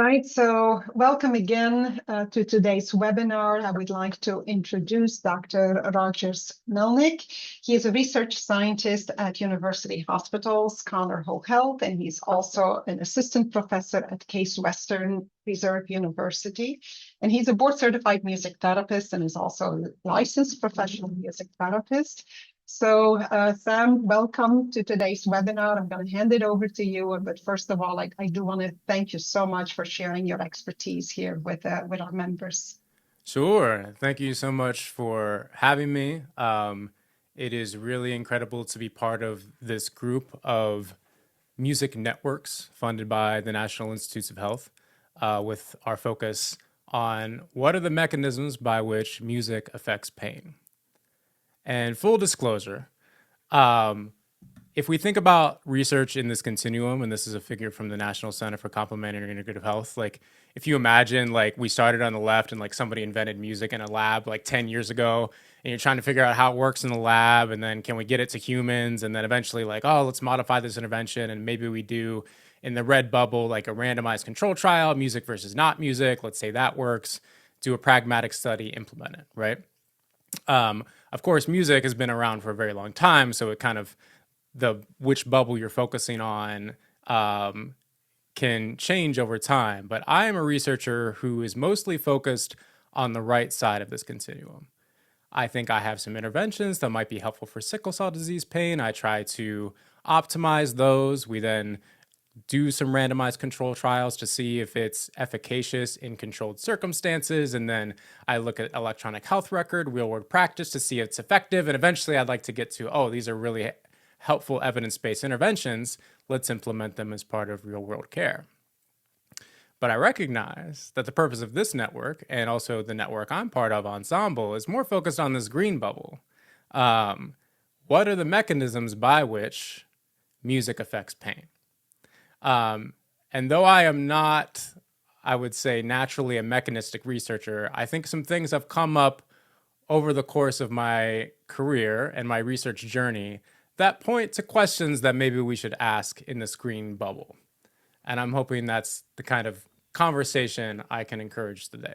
Right, so welcome again to today's webinar. I would like to introduce Dr. Rodgers-Melnick. He is a research scientist at University Hospitals, Connor Whole Health, and he's also an assistant professor at Case Western Reserve University. And he's a board-certified music therapist and is also a licensed professional music therapist. So Sam, welcome to today's webinar. I'm going to hand it over to you. But first of all, I do want to thank you so much for sharing your expertise here with our members. Sure. Thank you so much for having me. It is really incredible to be part of this group of music networks funded by the National Institutes of Health with our focus on what are the mechanisms by which music affects pain. And full disclosure, if we think about research in this continuum, and this is a figure from the National Center for Complementary and Integrative Health, like if you imagine like we started on the left and like somebody invented music in a lab like 10 years ago, and you're trying to figure out how it works in the lab, and then can we get it to humans, and then eventually like, oh, let's modify this intervention, and maybe we do in the red bubble like a randomized control trial, music versus not music, let's say that works, do a pragmatic study, implement it, right? Of course, music has been around for a very long time, so it kind of which bubble you're focusing on can change over time. But I am a researcher who is mostly focused on the right side of this continuum. I think I have some interventions that might be helpful for sickle cell disease pain. I try to optimize those. We then do some randomized control trials to see if it's efficacious in controlled circumstances. And then I look at electronic health record, real world practice to see if it's effective. And eventually I'd like to get to, oh, these are really helpful evidence-based interventions. Let's implement them as part of real world care. But I recognize that the purpose of this network and also the network I'm part of, Ensemble, is more focused on this green bubble. What are the mechanisms by which music affects pain? And though I am not, I would say, naturally a mechanistic researcher, I think some things have come up over the course of my career and my research journey that point to questions that maybe we should ask in this green bubble. And I'm hoping that's the kind of conversation I can encourage today.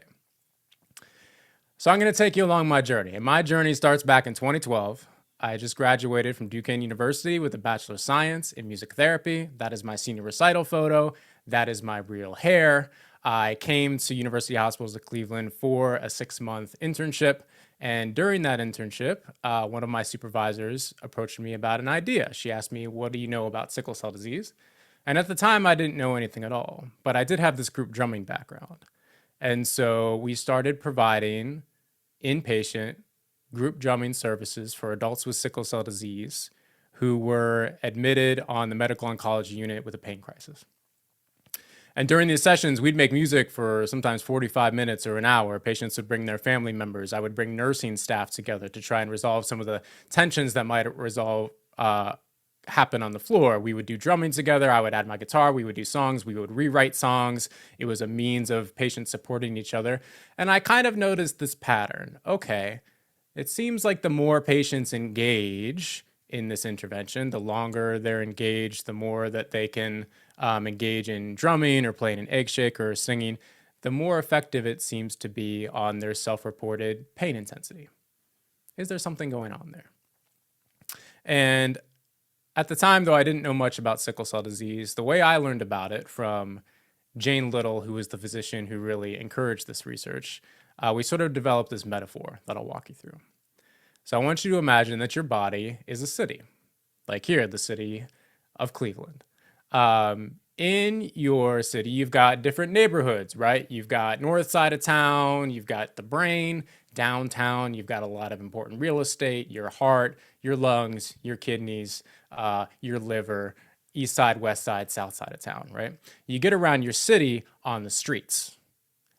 So I'm going to take you along my journey. And my journey starts back in 2012. I just graduated from Duquesne University with a Bachelor of Science in Music Therapy. That is my senior recital photo. That is my real hair. I came to University Hospitals of Cleveland for a 6-month internship. And during that internship, one of my supervisors approached me about an idea. She asked me, what do you know about sickle cell disease? And at the time, I didn't know anything at all. But I did have this group drumming background. And so we started providing inpatient group drumming services for adults with sickle cell disease who were admitted on the medical oncology unit with a pain crisis. And during these sessions, we'd make music for sometimes 45 minutes or an hour. Patients would bring their family members. I would bring nursing staff together to try and resolve some of the tensions that might happen on the floor. We would do drumming together. I would add my guitar. We would do songs. We would rewrite songs. It was a means of patients supporting each other. And I kind of noticed this pattern. Okay, it seems like the more patients engage in this intervention, the longer they're engaged, the more that they can engage in drumming or playing an egg shaker or singing, the more effective it seems to be on their self-reported pain intensity. Is there something going on there? And at the time, though I didn't know much about sickle cell disease, the way I learned about it from Jane Little, who was the physician who really encouraged this research, we sort of developed this metaphor that I'll walk you through. So I want you to imagine that your body is a city, like here, the city of Cleveland. In your city, you've got different neighborhoods, right? You've got north side of town, you've got the brain, downtown, you've got a lot of important real estate, your heart, your lungs, your kidneys, your liver, east side, west side, south side of town, right? You get around your city on the streets.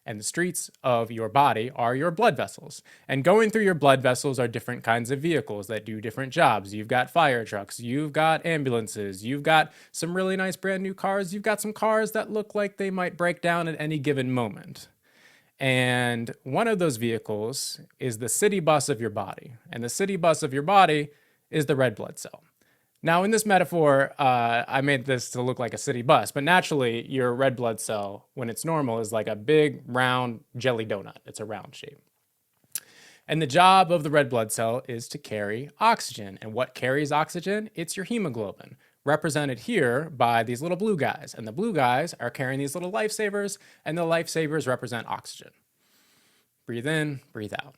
And the streets of your body are your blood vessels. And going through your blood vessels are different kinds of vehicles that do different jobs. You've got fire trucks, you've got ambulances, you've got some really nice brand new cars, you've got some cars that look like they might break down at any given moment. And one of those vehicles is the city bus of your body. And the city bus of your body is the red blood cell. Now, in this metaphor, I made this to look like a city bus, but naturally, your red blood cell, when it's normal, is like a big round jelly donut. It's a round shape. And the job of the red blood cell is to carry oxygen. And what carries oxygen? It's your hemoglobin, represented here by these little blue guys. And the blue guys are carrying these little lifesavers, and the lifesavers represent oxygen. Breathe in, breathe out.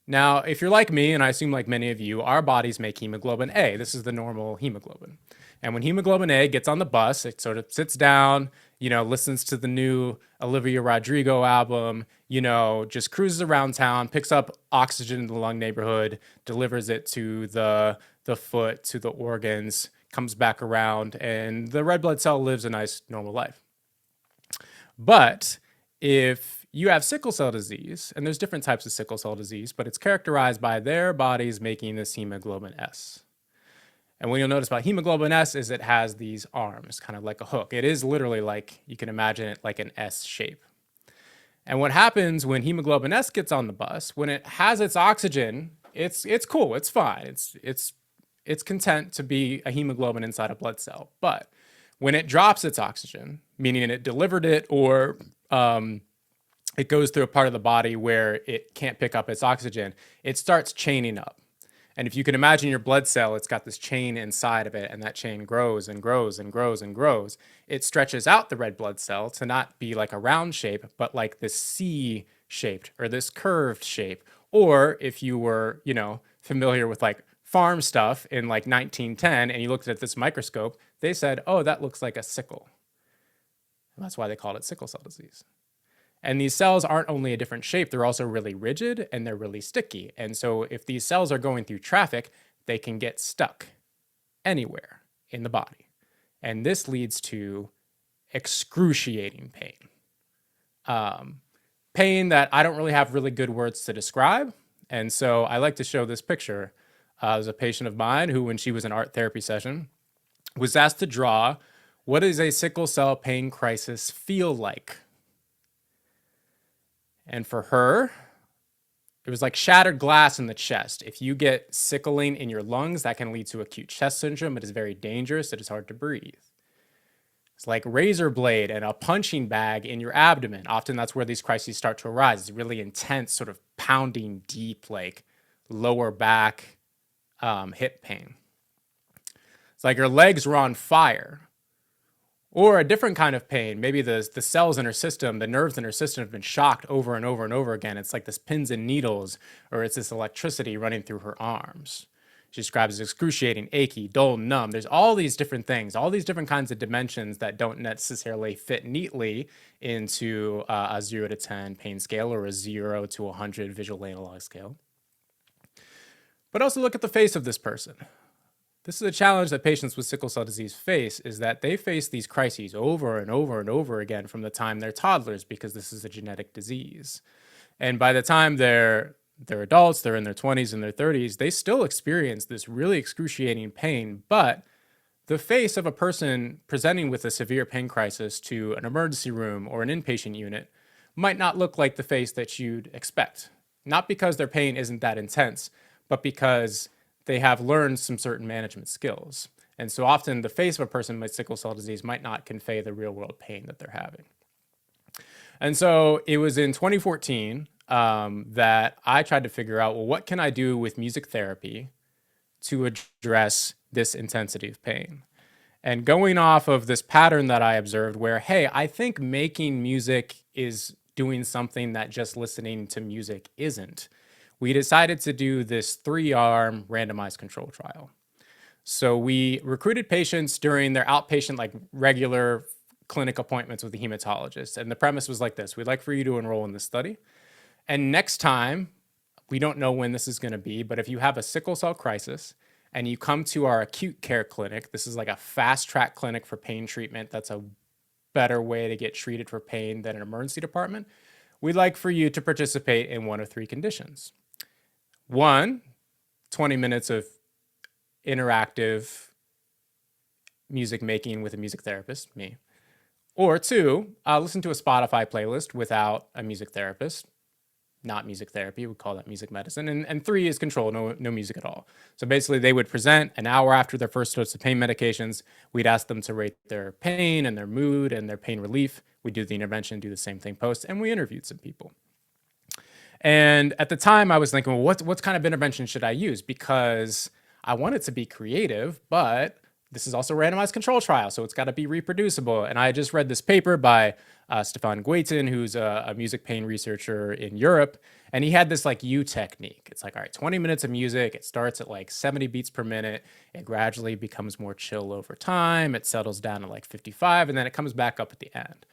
Now, if you're like me, and I assume like many of you, our bodies make hemoglobin A. This is the normal hemoglobin. And when hemoglobin A gets on the bus, it sort of sits down, listens to the new Olivia Rodrigo album, just cruises around town, picks up oxygen in the lung neighborhood, delivers it to the foot, to the organs, comes back around, and the red blood cell lives a nice normal life. But if you have sickle cell disease, and there's different types of sickle cell disease, but it's characterized by their bodies making this hemoglobin S. And what you'll notice about hemoglobin S is it has these arms, kind of like a hook. It is literally like, you can imagine it like an S shape. And what happens when hemoglobin S gets on the bus, when it has its oxygen, it's cool, it's fine. It's content to be a hemoglobin inside a blood cell. But when it drops its oxygen, meaning it delivered it or it goes through a part of the body where it can't pick up its oxygen, it starts chaining up. And if you can imagine your blood cell, it's got this chain inside of it, and that chain grows and grows and grows and grows. It stretches out the red blood cell to not be like a round shape, but like this C-shaped or this curved shape. Or if you were, familiar with like farm stuff in like 1910 and you looked at this microscope, they said, oh, that looks like a sickle. And that's why they called it sickle cell disease. And these cells aren't only a different shape, they're also really rigid and they're really sticky. And so if these cells are going through traffic, they can get stuck anywhere in the body. And this leads to excruciating pain. Pain that I don't really have really good words to describe. And so I like to show this picture. There's a patient of mine who, when she was in art therapy session, was asked to draw what does a sickle cell pain crisis feel like? And for her, it was like shattered glass in the chest. If you get sickling in your lungs, that can lead to acute chest syndrome. It is very dangerous. It is hard to breathe. It's like razor blade and a punching bag in your abdomen. Often that's where these crises start to arise. It's really intense, sort of pounding deep, like lower back, hip pain. It's like her legs were on fire. Or a different kind of pain. Maybe the cells in her system, the nerves in her system have been shocked over and over and over again. It's like this pins and needles, or it's this electricity running through her arms. She describes as excruciating, achy, dull, numb. There's all these different things, all these different kinds of dimensions that don't necessarily fit neatly into a 0 to 10 pain scale or a 0 to 100 visual analog scale. But also look at the face of this person. This is a challenge that patients with sickle cell disease face, is that they face these crises over and over and over again from the time they're toddlers, because this is a genetic disease. And by the time they're adults, they're in their 20s and their 30s, they still experience this really excruciating pain. But the face of a person presenting with a severe pain crisis to an emergency room or an inpatient unit might not look like the face that you'd expect. Not because their pain isn't that intense, but because they have learned some certain management skills. And so often the face of a person with sickle cell disease might not convey the real world pain that they're having. And so it was in 2014 that I tried to figure out, well, what can I do with music therapy to address this intensity of pain? And going off of this pattern that I observed where, hey, I think making music is doing something that just listening to music isn't, we decided to do this 3-arm randomized control trial. So we recruited patients during their outpatient, like regular clinic appointments with the hematologist. And the premise was like this: we'd like for you to enroll in this study. And next time, we don't know when this is going to be, but if you have a sickle cell crisis and you come to our acute care clinic, this is like a fast track clinic for pain treatment. That's a better way to get treated for pain than an emergency department. We'd like for you to participate in one of 3 conditions. 1, 20 minutes of interactive music making with a music therapist, me. Or 2, listen to a Spotify playlist without a music therapist, not music therapy. We call that music medicine. And 3 is control, no music at all. So basically, they would present an hour after their first dose of pain medications. We'd ask them to rate their pain and their mood and their pain relief. We do the intervention, do the same thing post, and we interviewed some people. And at the time, I was thinking, well, what kind of intervention should I use? Because I want it to be creative, but this is also a randomized control trial, so it's got to be reproducible. And I just read this paper by Stefan Guaitin, who's a music pain researcher in Europe, and he had this like U technique. It's like, all right, 20 minutes of music. It starts at like 70 beats per minute. It gradually becomes more chill over time. It settles down to like 55, and then it comes back up at the end.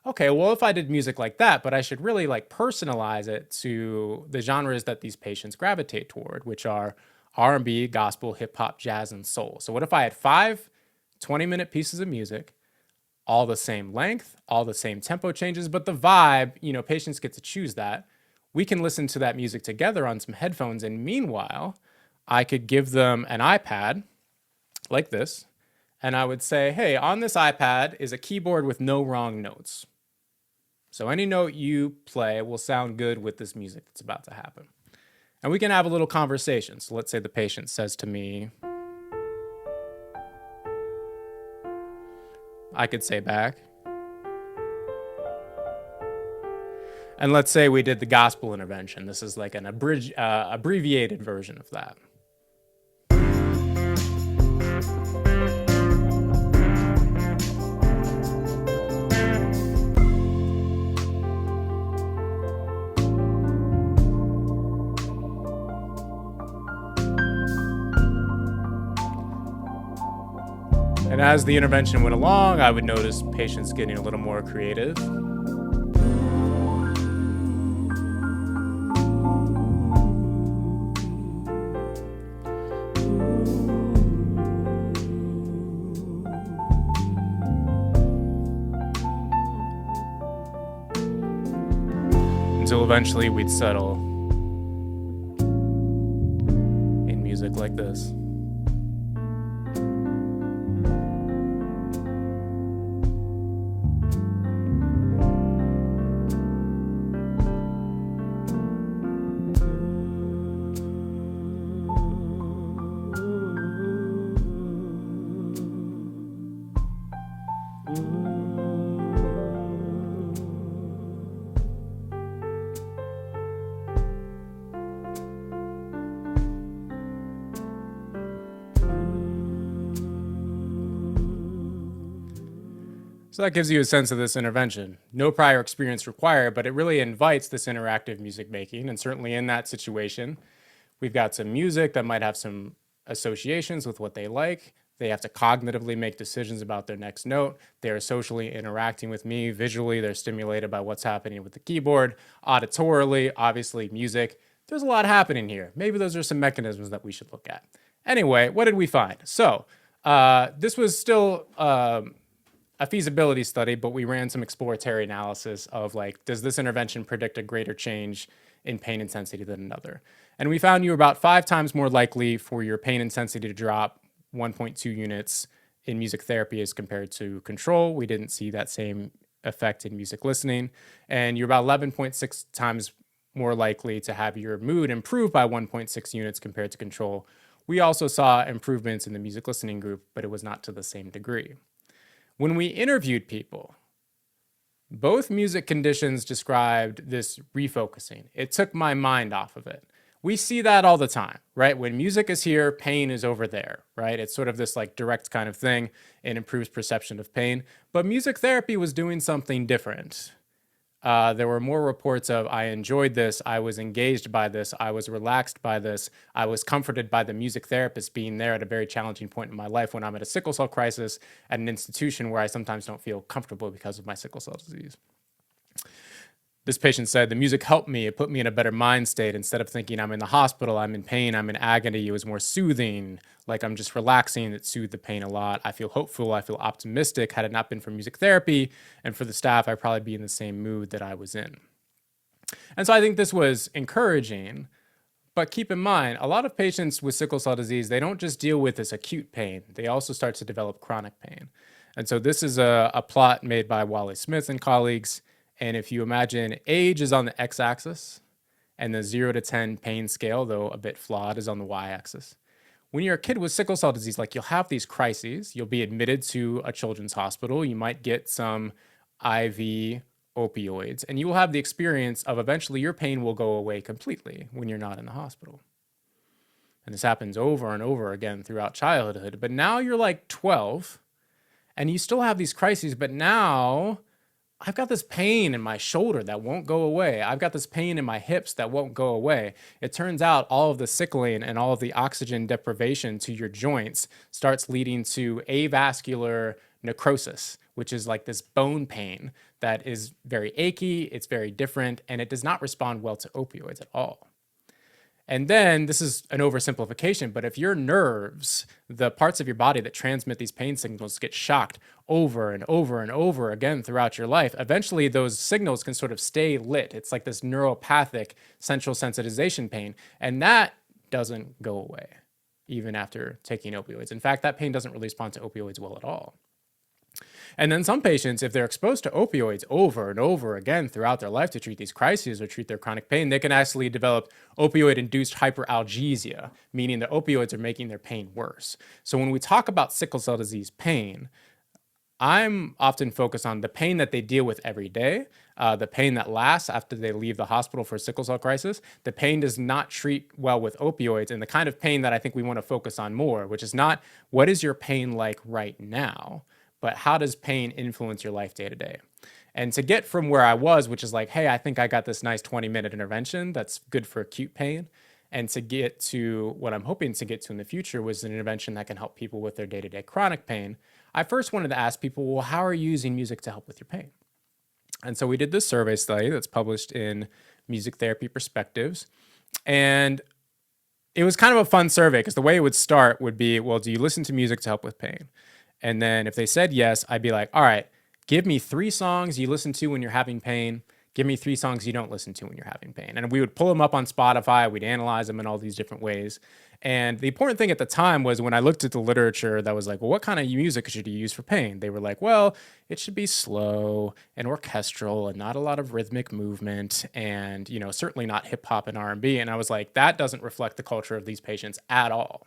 Okay, well, if I did music like that, but I should really like personalize it to the genres that these patients gravitate toward, which are R&B, gospel, hip hop, jazz, and soul. So what if I had 5 20-minute pieces of music, all the same length, all the same tempo changes, but the vibe, patients get to choose that. We can listen to that music together on some headphones. And meanwhile, I could give them an iPad like this. And I would say, hey, on this iPad is a keyboard with no wrong notes. So any note you play will sound good with this music that's about to happen. And we can have a little conversation. So let's say the patient says to me, I could say back. And let's say we did the gospel intervention. This is like an abbreviated version of that. And as the intervention went along, I would notice patients getting a little more creative. Until eventually we'd settle in music like this. So that gives you a sense of this intervention. No prior experience required, but it really invites this interactive music making. And certainly in that situation, we've got some music that might have some associations with what they like. They have to cognitively make decisions about their next note. They're socially interacting with me. Visually, they're stimulated by what's happening with the keyboard. Auditorily, obviously music. There's a lot happening here. Maybe those are some mechanisms that we should look at. Anyway, what did we find? So this was still a feasibility study, but we ran some exploratory analysis of like, does this intervention predict a greater change in pain intensity than another? And we found you were about 5 times more likely for your pain intensity to drop 1.2 units in music therapy as compared to control. We didn't see that same effect in music listening. And you're about 11.6 times more likely to have your mood improve by 1.6 units compared to control. We also saw improvements in the music listening group, but it was not to the same degree. When we interviewed people, both music conditions described this refocusing. It took my mind off of it. We see that all the time, right? When music is here, pain is over there, right? It's sort of this like direct kind of thing. It improves perception of pain. But music therapy was doing something different. There were more reports of, I enjoyed this, I was engaged by this, I was relaxed by this, I was comforted by the music therapist being there at a very challenging point in my life when I'm at a sickle cell crisis at an institution where I sometimes don't feel comfortable because of my sickle cell disease. This patient said, the music helped me. It put me in a better mind state. Instead of thinking I'm in the hospital, I'm in pain, I'm in agony, it was more soothing. Like I'm just relaxing. It soothed the pain a lot. I feel hopeful. I feel optimistic. Had it not been for music therapy and for the staff, I'd probably be in the same mood that I was in. And so I think this was encouraging. But keep in mind, a lot of patients with sickle cell disease, they don't just deal with this acute pain. They also start to develop chronic pain. And so this is a plot made by Wally Smith and colleagues. And if you imagine age is on the x-axis And the 0 to 10 pain scale, though a bit flawed, is on the y-axis. When you're a kid with sickle cell disease, like you'll have these crises, you'll be admitted to a children's hospital, you might get some IV opioids, and you will have the experience of eventually your pain will go away completely when you're not in the hospital. And this happens over and over again throughout childhood. But now you're like 12 and you still have these crises, but now I've got this pain in my shoulder that won't go away. I've got this pain in my hips that won't go away. It turns out all of the sickling and all of the oxygen deprivation to your joints starts leading to avascular necrosis, which is like this bone pain that is very achy, it's very different, and it does not respond well to opioids at all. And then this is an oversimplification, but if your nerves, the parts of your body that transmit these pain signals, get shocked over and over and over again throughout your life, eventually those signals can sort of stay lit. It's like this neuropathic central sensitization pain, and that doesn't go away even after taking opioids. In fact, that pain doesn't really respond to opioids well at all. And then some patients, if they're exposed to opioids over and over again throughout their life to treat these crises or treat their chronic pain, they can actually develop opioid-induced hyperalgesia, meaning the opioids are making their pain worse. So when we talk about sickle cell disease pain, I'm often focused on the pain that they deal with every day, the pain that lasts after they leave the hospital for a sickle cell crisis. The pain does not treat well with opioids, and the kind of pain that I think we want to focus on more, which is not what is your pain like right now, but how does pain influence your life day to day? And to get from where I was, which is like, hey, I think I got this nice 20-minute intervention that's good for acute pain, and to get to what I'm hoping to get to in the future was an intervention that can help people with their day-to-day chronic pain, I first wanted to ask people, well, how are you using music to help with your pain? And so we did this survey study that's published in Music Therapy Perspectives. And it was kind of a fun survey because the way it would start would be, well, do you listen to music to help with pain? And then if they said yes, I'd be like, all right, give me 3 songs you listen to when you're having pain. Give me 3 songs you don't listen to when you're having pain. And we would pull them up on Spotify. We'd analyze them in all these different ways. And the important thing at the time was when I looked at the literature that was like, well, what kind of music should you use for pain? They were like, well, it should be slow and orchestral and not a lot of rhythmic movement and, you know, certainly not hip hop and R&B. And I was like, that doesn't reflect the culture of these patients at all.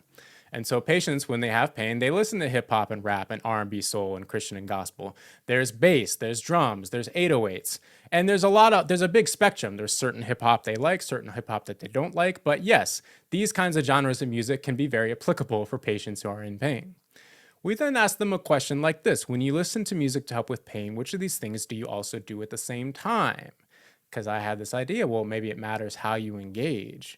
And so patients, when they have pain, they listen to hip hop and rap and R&B, soul and Christian and gospel. There's bass, there's drums, there's 808s. And there's a big spectrum. There's certain hip hop they like, certain hip hop that they don't like. But yes, these kinds of genres of music can be very applicable for patients who are in pain. We then ask them a question like this. When you listen to music to help with pain, which of these things do you also do at the same time? Because I had this idea, well, maybe it matters how you engage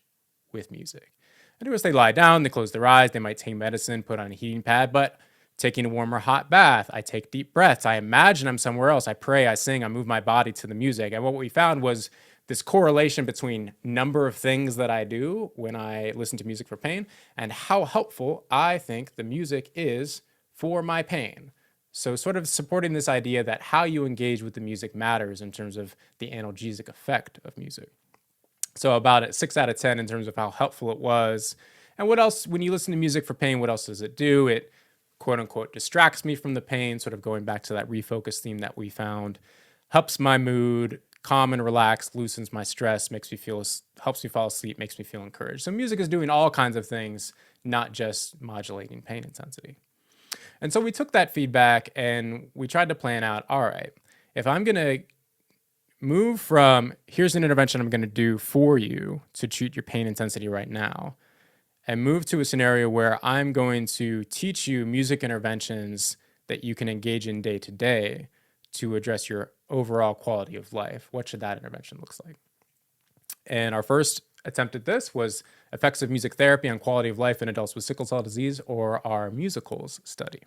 with music. And of course, they lie down, they close their eyes, they might take medicine, put on a heating pad, but taking a warm or hot bath, I take deep breaths, I imagine I'm somewhere else, I pray, I sing, I move my body to the music. And what we found was this correlation between number of things that I do when I listen to music for pain and how helpful I think the music is for my pain. So sort of supporting this idea that how you engage with the music matters in terms of the analgesic effect of music. So about a 6 out of 10 in terms of how helpful it was. And what else, when you listen to music for pain, what else does it do? It, quote unquote, distracts me from the pain, sort of going back to that refocus theme that we found, helps my mood, calm and relax, loosens my stress, helps me fall asleep, makes me feel encouraged. So music is doing all kinds of things, not just modulating pain intensity. And so we took that feedback and we tried to plan out, all right, if I'm going to move from here's an intervention I'm going to do for you to treat your pain intensity right now, and move to a scenario where I'm going to teach you music interventions that you can engage in day to day to address your overall quality of life. What should that intervention look like? And our first attempt at this was effects of music therapy on quality of life in adults with sickle cell disease, or our musicals study.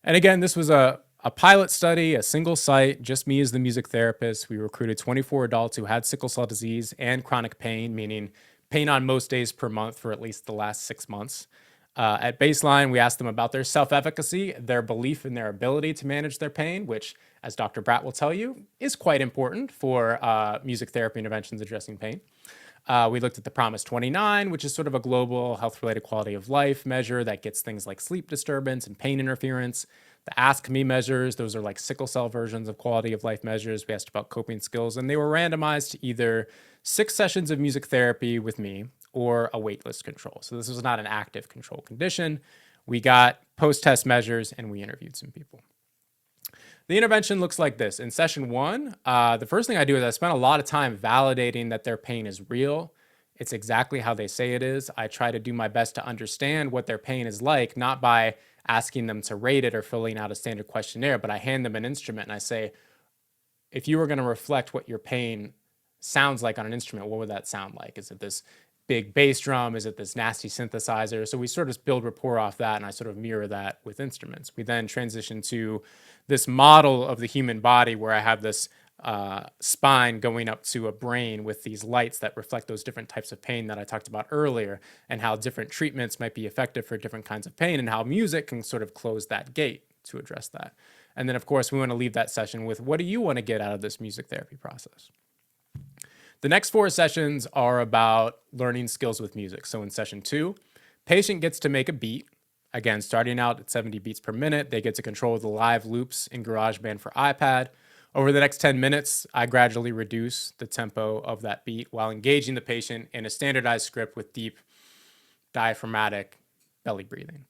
And again, this was a pilot study, a single site, just me as the music therapist. We recruited 24 adults who had sickle cell disease and chronic pain, meaning pain on most days per month for at least the last 6 months. At baseline, we asked them about their self-efficacy, their belief in their ability to manage their pain, which, as Dr. Bratt will tell you, is quite important for music therapy interventions addressing pain. We looked at the PROMIS 29, which is sort of a global health-related quality of life measure that gets things like sleep disturbance and pain interference. The Ask Me measures, those are like sickle cell versions of quality of life measures. We asked about coping skills, and they were randomized to either 6 sessions of music therapy with me or a waitlist control. So this was not an active control condition. We got post-test measures, and we interviewed some people. The intervention looks like this. In session 1, the first thing I do is I spend a lot of time validating that their pain is real. It's exactly how they say it is. I try to do my best to understand what their pain is like, not by asking them to rate it or filling out a standard questionnaire, but I hand them an instrument and I say, if you were going to reflect what your pain sounds like on an instrument, what would that sound like? Is it this big bass drum? Is it this nasty synthesizer? So we sort of build rapport off that, and I sort of mirror that with instruments. We then transition to this model of the human body where I have this spine going up to a brain with these lights that reflect those different types of pain that I talked about earlier, and how different treatments might be effective for different kinds of pain, and how music can sort of close that gate to address that. And then, of course, we want to leave that session with, what do you want to get out of this music therapy process? The next 4 sessions are about learning skills with music. So in session 2, patient gets to make a beat. Again, starting out at 70 beats per minute, they get to control the live loops in GarageBand for iPad. Over the next 10 minutes, I gradually reduce the tempo of that beat while engaging the patient in a standardized script with deep diaphragmatic belly breathing.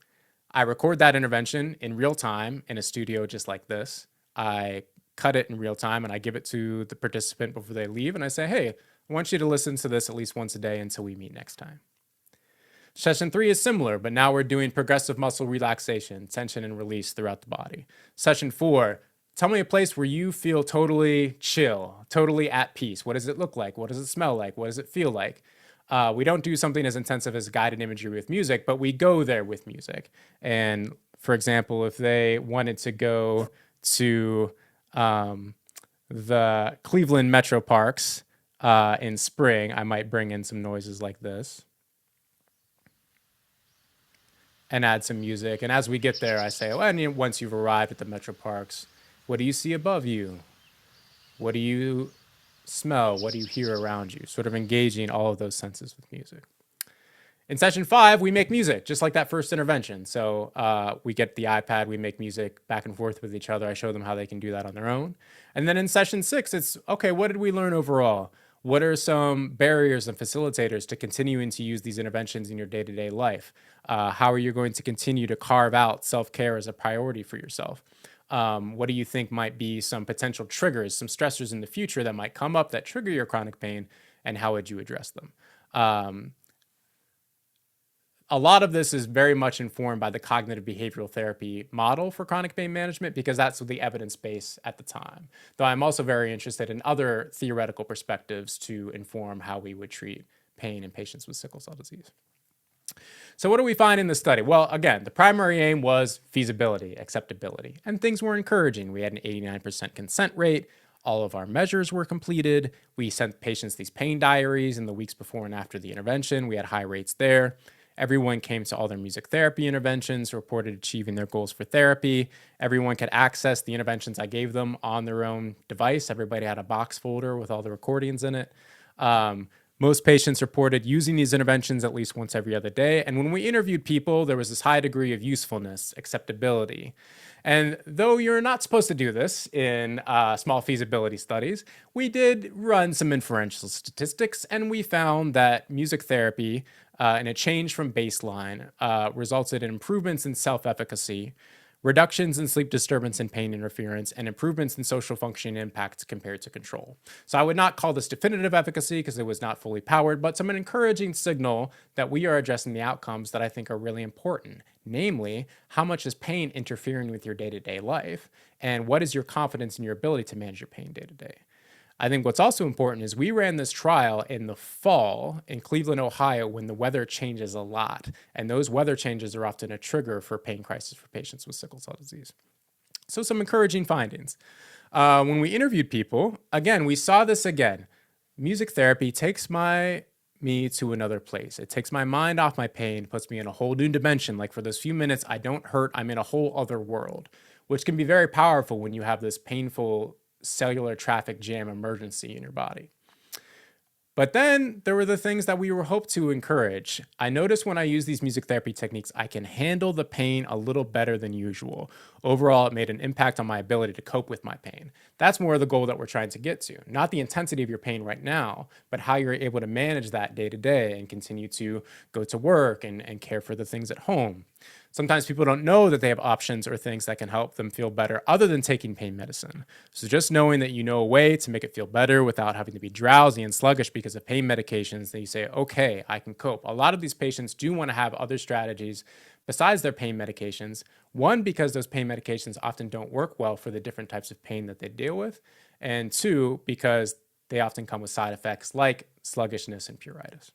I record that intervention in real time in a studio just like this. I cut it in real time and I give it to the participant before they leave. And I say, hey, I want you to listen to this at least once a day until we meet next time. Session 3 is similar, but now we're doing progressive muscle relaxation, tension and release throughout the body. Session 4, tell me a place where you feel totally chill, totally at peace. What does it look like? What does it smell like? What does it feel like? We don't do something as intensive as guided imagery with music, but we go there with music. And for example, if they wanted to go to the Cleveland Metro Parks in spring, I might bring in some noises like this and add some music. And as we get there, I say, well, and once you've arrived at the Metro Parks, what do you see above you? What do you smell? What do you hear around you? Sort of engaging all of those senses with music. In session 5, we make music, just like that first intervention. So we get the iPad, we make music back and forth with each other. I show them how they can do that on their own. And then in session 6, it's, okay, what did we learn overall? What are some barriers and facilitators to continuing to use these interventions in your day-to-day life? How are you going to continue to carve out self-care as a priority for yourself? What do you think might be some potential triggers, some stressors in the future that might come up that trigger your chronic pain, and how would you address them? A lot of this is very much informed by the cognitive behavioral therapy model for chronic pain management, because that's the evidence base at the time. Though I'm also very interested in other theoretical perspectives to inform how we would treat pain in patients with sickle cell disease. So what do we find in this study? Well, again, the primary aim was feasibility, acceptability, and things were encouraging. We had an 89% consent rate. All of our measures were completed. We sent patients these pain diaries in the weeks before and after the intervention. We had high rates there. Everyone came to all their music therapy interventions, reported achieving their goals for therapy. Everyone could access the interventions I gave them on their own device. Everybody had a box folder with all the recordings in it. Most patients reported using these interventions at least once every other day. And when we interviewed people, there was this high degree of usefulness, acceptability. And though you're not supposed to do this in small feasibility studies, we did run some inferential statistics, and we found that music therapy and a change from baseline resulted in improvements in self-efficacy, reductions in sleep disturbance and pain interference, and improvements in social functioning impacts compared to control. So I would not call this definitive efficacy because it was not fully powered, but some encouraging signal that we are addressing the outcomes that I think are really important. Namely, how much is pain interfering with your day-to-day life? And what is your confidence in your ability to manage your pain day-to-day? I think what's also important is we ran this trial in the fall in Cleveland, Ohio, when the weather changes a lot. And those weather changes are often a trigger for pain crisis for patients with sickle cell disease. So some encouraging findings. When we interviewed people, again, we saw this again. Music therapy takes me to another place. It takes my mind off my pain, puts me in a whole new dimension. Like for those few minutes, I don't hurt. I'm in a whole other world, which can be very powerful when you have this painful cellular traffic jam emergency in your body. But then there were the things that we were hoped to encourage. I noticed when I use these music therapy techniques, I can handle the pain a little better than usual. Overall, it made an impact on my ability to cope with my pain. That's more the goal that we're trying to get to. Not the intensity of your pain right now, but how you're able to manage that day to day and continue to go to work and care for the things at home. Sometimes people don't know that they have options or things that can help them feel better other than taking pain medicine. So just knowing that you know a way to make it feel better without having to be drowsy and sluggish because of pain medications, then you say, okay, I can cope. A lot of these patients do want to have other strategies besides their pain medications. One, because those pain medications often don't work well for the different types of pain that they deal with. And two, because they often come with side effects like sluggishness and pruritus.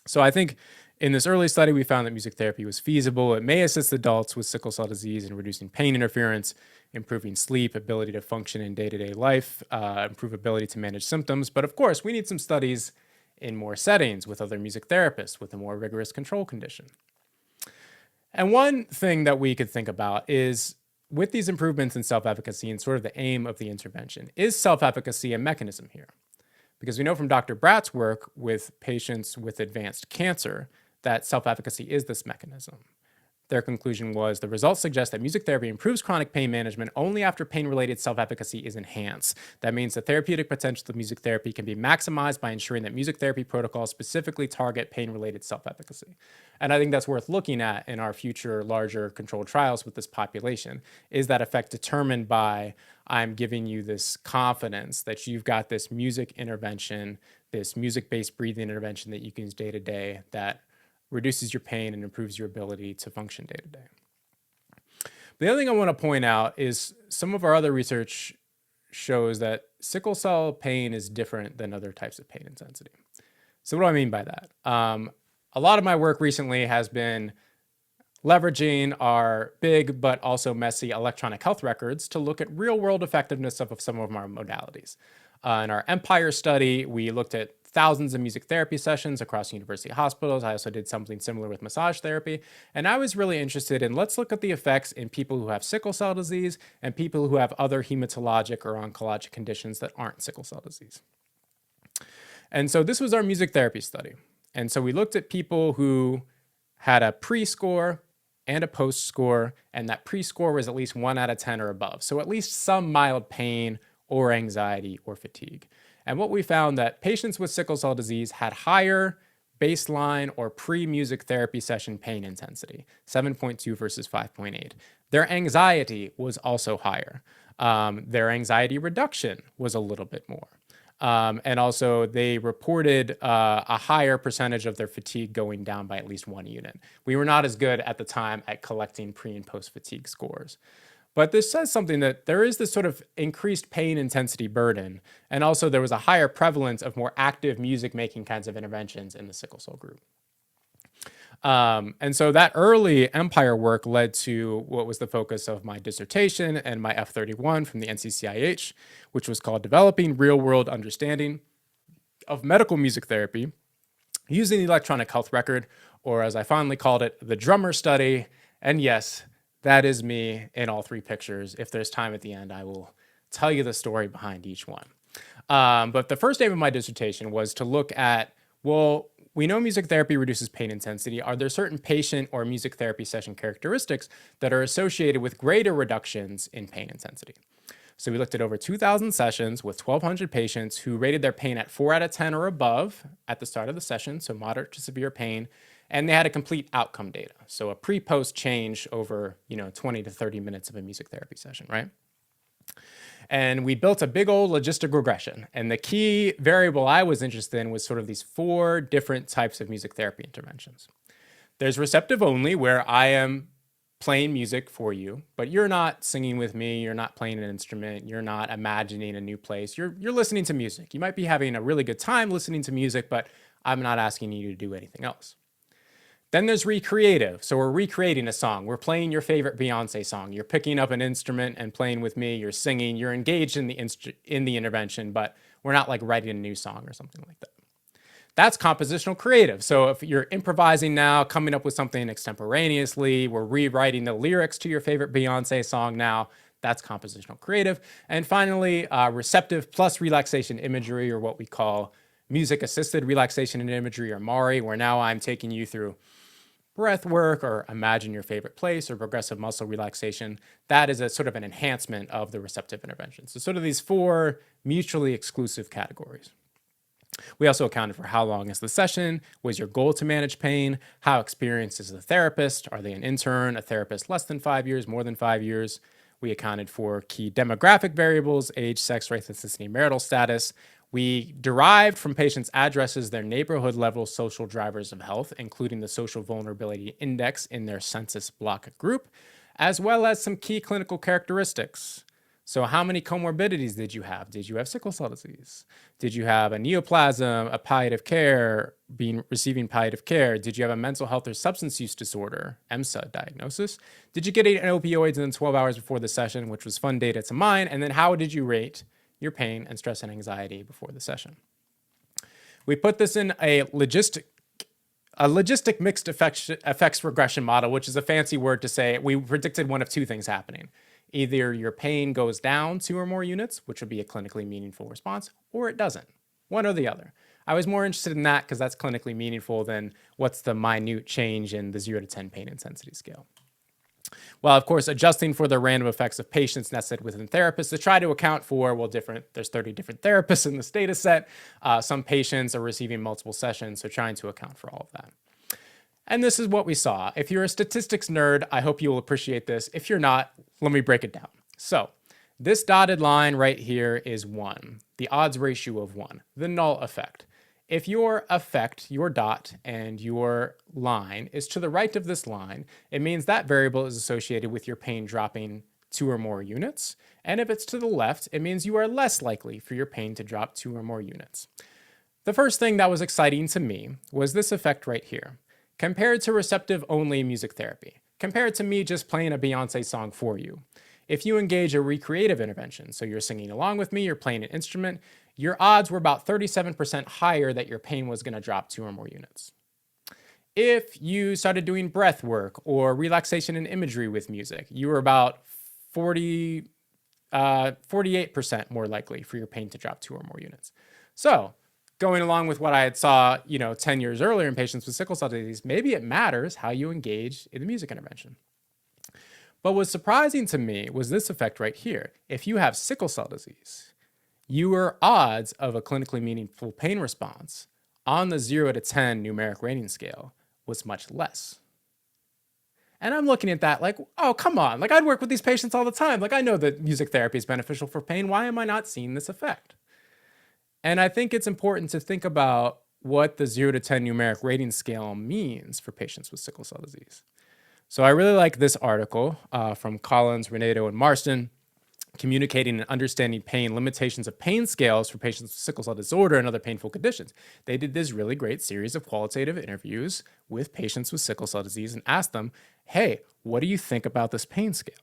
So I think in this early study, we found that music therapy was feasible. It may assist adults with sickle cell disease in reducing pain interference, improving sleep, ability to function in day-to-day life, improve ability to manage symptoms. But of course, we need some studies in more settings with other music therapists with a more rigorous control condition. And one thing that we could think about is with these improvements in self-efficacy and sort of the aim of the intervention, is self-efficacy a mechanism here? Because we know from Dr. Bratt's work with patients with advanced cancer that self-efficacy is this mechanism. Their conclusion was the results suggest that music therapy improves chronic pain management only after pain-related self-efficacy is enhanced. That means the therapeutic potential of music therapy can be maximized by ensuring that music therapy protocols specifically target pain-related self-efficacy. And I think that's worth looking at in our future larger controlled trials with this population. Is that effect determined by I'm giving you this confidence that you've got this music intervention, this music-based breathing intervention that you can use day to day that reduces your pain and improves your ability to function day to day. The other thing I want to point out is some of our other research shows that sickle cell pain is different than other types of pain intensity. So what do I mean by that? A lot of my work recently has been leveraging our big but also messy electronic health records to look at real-world effectiveness of some of our modalities. In our Empire study, we looked at thousands of music therapy sessions across university hospitals. I also did something similar with massage therapy. And I was really interested in let's look at the effects in people who have sickle cell disease and people who have other hematologic or oncologic conditions that aren't sickle cell disease. And so this was our music therapy study. And so we looked at people who had a pre-score and a post-score, and that pre-score was at least 1 out of 10 or above. So at least some mild pain or anxiety or fatigue. And what we found that patients with sickle cell disease had higher baseline or pre-music therapy session pain intensity, 7.2 versus 5.8. Their anxiety was also higher. Their anxiety reduction was a little bit more. And also they reported a higher percentage of their fatigue going down by at least 1 unit. We were not as good at the time at collecting pre and post fatigue scores. But this says something that there is this sort of increased pain intensity burden. And also there was a higher prevalence of more active music making kinds of interventions in the sickle cell group. And so that early Empire work led to what was the focus of my dissertation and my F31 from the NCCIH, which was called Developing Real-World Understanding of Medical Music Therapy Using the Electronic Health Record, or as I fondly called it, the drummer study. And yes, that is me in all 3 pictures. If there's time at the end, I will tell you the story behind each one. But the first aim of my dissertation was to look at, well, we know music therapy reduces pain intensity. Are there certain patient or music therapy session characteristics that are associated with greater reductions in pain intensity? So we looked at over 2,000 sessions with 1,200 patients who rated their pain at 4 out of 10 or above at the start of the session, so moderate to severe pain, and they had a complete outcome data. So a pre-post change over, 20 to 30 minutes of a music therapy session, right? And we built a big old logistic regression. And the key variable I was interested in was sort of these 4 different types of music therapy interventions. There's receptive only, where I am playing music for you, but you're not singing with me, you're not playing an instrument, you're not imagining a new place, you're listening to music. You might be having a really good time listening to music, but I'm not asking you to do anything else. Then there's recreative. So we're recreating a song. We're playing your favorite Beyonce song. You're picking up an instrument and playing with me. You're singing. You're engaged in the intervention, but we're not like writing a new song or something like that. That's compositional creative. So if you're improvising now, coming up with something extemporaneously, we're rewriting the lyrics to your favorite Beyonce song now, that's compositional creative. And finally, receptive plus relaxation imagery, or what we call music-assisted relaxation and imagery, or MARI, where now I'm taking you through breath work or imagine your favorite place or progressive muscle relaxation. That is a sort of an enhancement of the receptive intervention. So sort of these four mutually exclusive categories. We also accounted for how long is the session, was your goal to manage pain, how experienced is the therapist, are they an intern, a therapist less than 5 years, more than 5 years. We accounted for key demographic variables, age, sex, race, ethnicity, marital status. We derived from patients' addresses their neighborhood level social drivers of health, including the social vulnerability index in their census block group, as well as some key clinical characteristics. So how many comorbidities did you have? Did you have sickle cell disease? Did you have a neoplasm, a palliative care, receiving palliative care? Did you have a mental health or substance use disorder, EMSA diagnosis? Did you get an opioids within 12 hours before the session, which was fun data to mine? And then how did you rate your pain and stress and anxiety before the session? We put this in a logistic mixed effects regression model, which is a fancy word to say we predicted one of two things happening. Either your pain goes down 2 or more units, which would be a clinically meaningful response, or it doesn't. One or the other. I was more interested in that because that's clinically meaningful than what's the minute change in the 0 to 10 pain intensity scale. While, of course, adjusting for the random effects of patients nested within therapists to try to account for, there's 30 different therapists in this data set. Some patients are receiving multiple sessions, so trying to account for all of that. And this is what we saw. If you're a statistics nerd, I hope you will appreciate this. If you're not, let me break it down. So this dotted line right here is 1, the odds ratio of 1, the null effect. If your effect, your dot, and your line is to the right of this line, it means that variable is associated with your pain dropping 2 or more units. And if it's to the left, it means you are less likely for your pain to drop 2 or more units. The first thing that was exciting to me was this effect right here. Compared to receptive-only music therapy, compared to me just playing a Beyonce song for you. If you engage a recreative intervention, so you're singing along with me, you're playing an instrument, your odds were about 37% higher that your pain was going to drop 2 or more units. If you started doing breath work or relaxation and imagery with music, you were about 48% more likely for your pain to drop 2 or more units. So going along with what I had saw, 10 years earlier in patients with sickle cell disease, maybe it matters how you engage in the music intervention. But what's surprising to me was this effect right here. If you have sickle cell disease, your odds of a clinically meaningful pain response on the 0 to 10 numeric rating scale was much less. And I'm looking at that like, oh, come on. Like, I'd work with these patients all the time. Like, I know that music therapy is beneficial for pain. Why am I not seeing this effect? And I think it's important to think about what the 0 to 10 numeric rating scale means for patients with sickle cell disease. So I really like this article from Collins, Renato, and Marston, Communicating and Understanding Pain, Limitations of Pain Scales for Patients with Sickle Cell Disorder and Other Painful Conditions. They did this really great series of qualitative interviews with patients with sickle cell disease and asked them, hey, what do you think about this pain scale?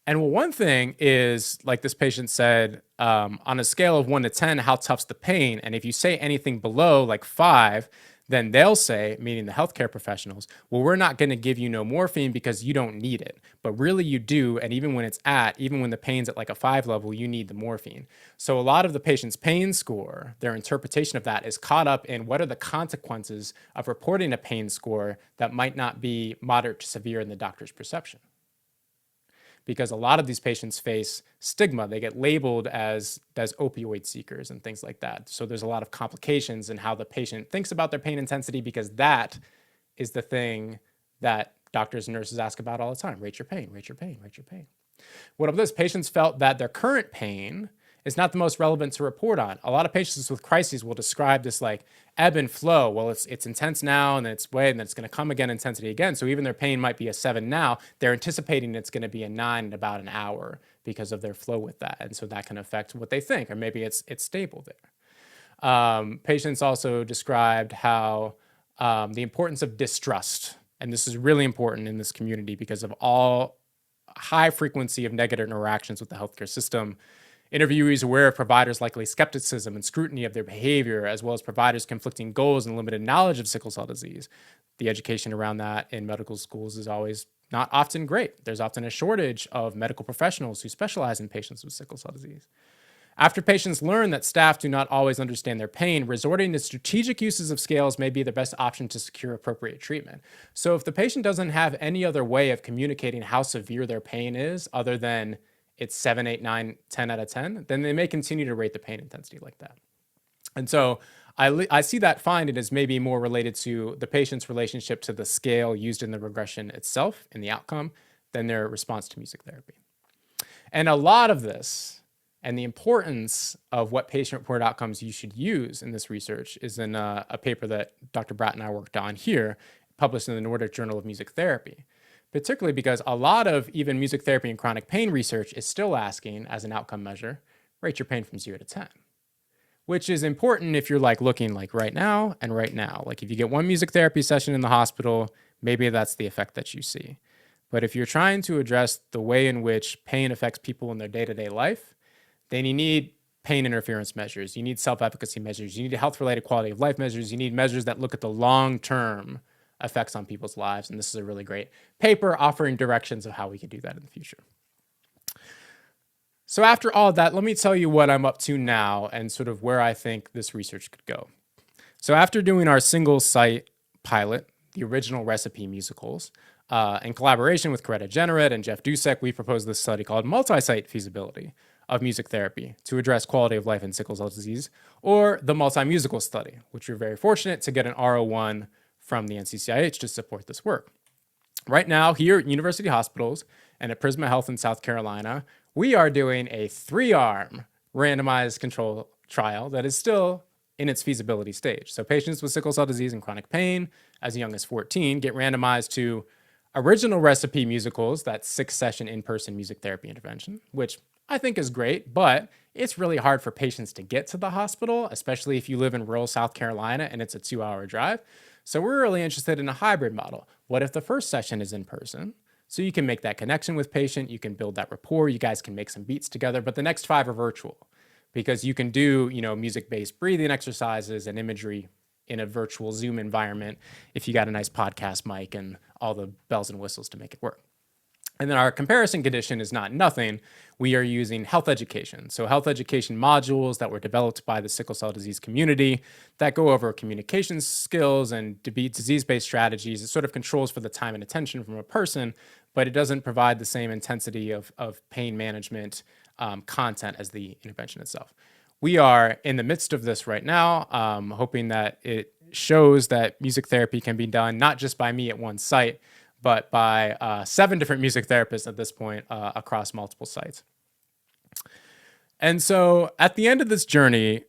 And well, one thing is, like this patient said, on a scale of 1 to 10, how tough's the pain? And if you say anything below like 5, then they'll say, meaning the healthcare professionals, well, we're not going to give you no morphine because you don't need it. But really you do. And even when the pain's at like a 5 level, you need the morphine. So a lot of the patient's pain score, their interpretation of that is caught up in what are the consequences of reporting a pain score that might not be moderate to severe in the doctor's perception. Because a lot of these patients face stigma. They get labeled as opioid seekers and things like that. So there's a lot of complications in how the patient thinks about their pain intensity, because that is the thing that doctors and nurses ask about all the time. Rate your pain, rate your pain, rate your pain. What of this? Patients felt that their current pain is not the most relevant to report on. A lot of patients with crises will describe this like ebb and flow. Well, it's intense now, and then it's way, and then it's going to come again, intensity again. So even their pain might be a 7 now, they're anticipating it's going to be a 9 in about an hour because of their flow with that. And so that can affect what they think, or maybe it's stable there. Patients also described how the importance of distrust, and this is really important in this community because of all high frequency of negative interactions with the healthcare system. Interviewees aware of providers' likely skepticism and scrutiny of their behavior, as well as providers' conflicting goals and limited knowledge of sickle cell disease. The education around that in medical schools is always not often great. There's often a shortage of medical professionals who specialize in patients with sickle cell disease. After patients learn that staff do not always understand their pain, resorting to strategic uses of scales may be the best option to secure appropriate treatment. So if the patient doesn't have any other way of communicating how severe their pain is other than it's 7, 8, 9, 10 out of 10, then they may continue to rate the pain intensity like that. And so I see that finding as maybe more related to the patient's relationship to the scale used in the regression itself, in the outcome, than their response to music therapy. And a lot of this and the importance of what patient-reported outcomes you should use in this research is in a paper that Dr. Bratt and I worked on here, published in the Nordic Journal of Music Therapy, particularly because a lot of even music therapy and chronic pain research is still asking, as an outcome measure, rate your pain from 0 to 10. Which is important if you're like looking like right now and right now. Like if you get one music therapy session in the hospital, maybe that's the effect that you see. But if you're trying to address the way in which pain affects people in their day-to-day life, then you need pain interference measures. You need self-efficacy measures. You need health-related quality of life measures. You need measures that look at the long-term effects on people's lives. And this is a really great paper offering directions of how we could do that in the future. So after all of that, let me tell you what I'm up to now and sort of where I think this research could go. So after doing our single site pilot, the original recipe musicals, in collaboration with Coretta Generett and Jeff Dusek, we proposed this study called multi-site feasibility of music therapy to address quality of life in sickle cell disease, or the multi-musical study, which we're very fortunate to get an R01 from the NCCIH to support this work. Right now, here at University Hospitals and at Prisma Health in South Carolina, we are doing a 3-arm randomized control trial that is still in its feasibility stage. So patients with sickle cell disease and chronic pain as young as 14 get randomized to original recipe musicals, that 6-session in-person music therapy intervention, which I think is great, but it's really hard for patients to get to the hospital, especially if you live in rural South Carolina and it's a 2-hour drive. So we're really interested in a hybrid model. What if the first session is in person? So you can make that connection with patient, you can build that rapport, you guys can make some beats together, but the next 5 are virtual because you can do, music-based breathing exercises and imagery in a virtual Zoom environment if you got a nice podcast mic and all the bells and whistles to make it work. And then our comparison condition is not nothing. We are using health education. So health education modules that were developed by the sickle cell disease community that go over communication skills and disease-based strategies. It sort of controls for the time and attention from a person, but it doesn't provide the same intensity of pain management content as the intervention itself. We are in the midst of this right now, hoping that it shows that music therapy can be done not just by me at one site, but by 7 different music therapists at this point across multiple sites. And so at the end of this journey,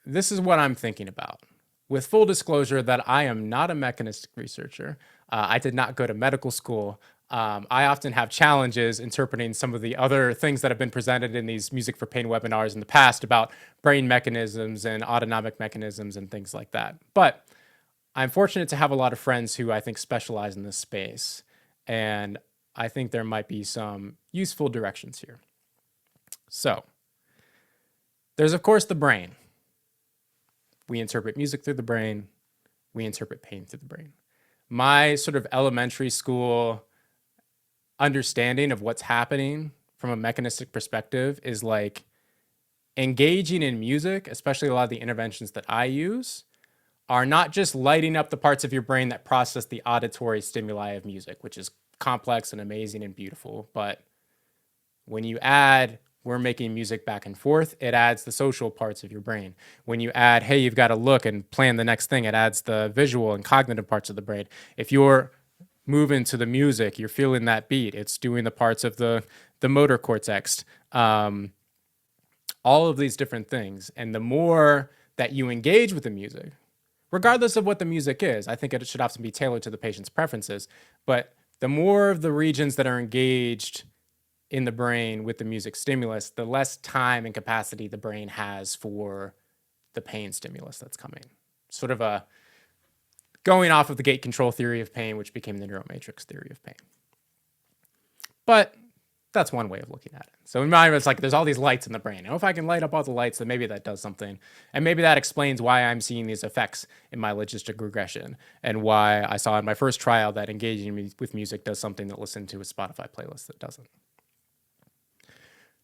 this is what I'm thinking about. With full disclosure that I am not a mechanistic researcher. I did not go to medical school. I often have challenges interpreting some of the other things that have been presented in these Music for Pain webinars in the past about brain mechanisms and autonomic mechanisms and things like that. But I'm fortunate to have a lot of friends who I think specialize in this space, and I think there might be some useful directions here. So, there's of course the brain. We interpret music through the brain. We interpret pain through the brain. My sort of elementary school understanding of what's happening from a mechanistic perspective is like engaging in music, especially a lot of the interventions that I use, are not just lighting up the parts of your brain that process the auditory stimuli of music, which is complex and amazing and beautiful. But when you add, we're making music back and forth, it adds the social parts of your brain. When you add, hey, you've got to look and plan the next thing, it adds the visual and cognitive parts of the brain. If you're moving to the music, you're feeling that beat, it's doing the parts of the motor cortex, all of these different things. And the more that you engage with the music, regardless of what the music is, I think it should often be tailored to the patient's preferences, but the more of the regions that are engaged in the brain with the music stimulus, the less time and capacity the brain has for the pain stimulus that's coming. Sort of a going off of the gate control theory of pain, which became the neuromatrix theory of pain. But that's one way of looking at it. So in my mind, it's like there's all these lights in the brain. And if I can light up all the lights, then maybe that does something. And maybe that explains why I'm seeing these effects in my logistic regression and why I saw in my first trial that engaging with music does something that listening to a Spotify playlist that doesn't.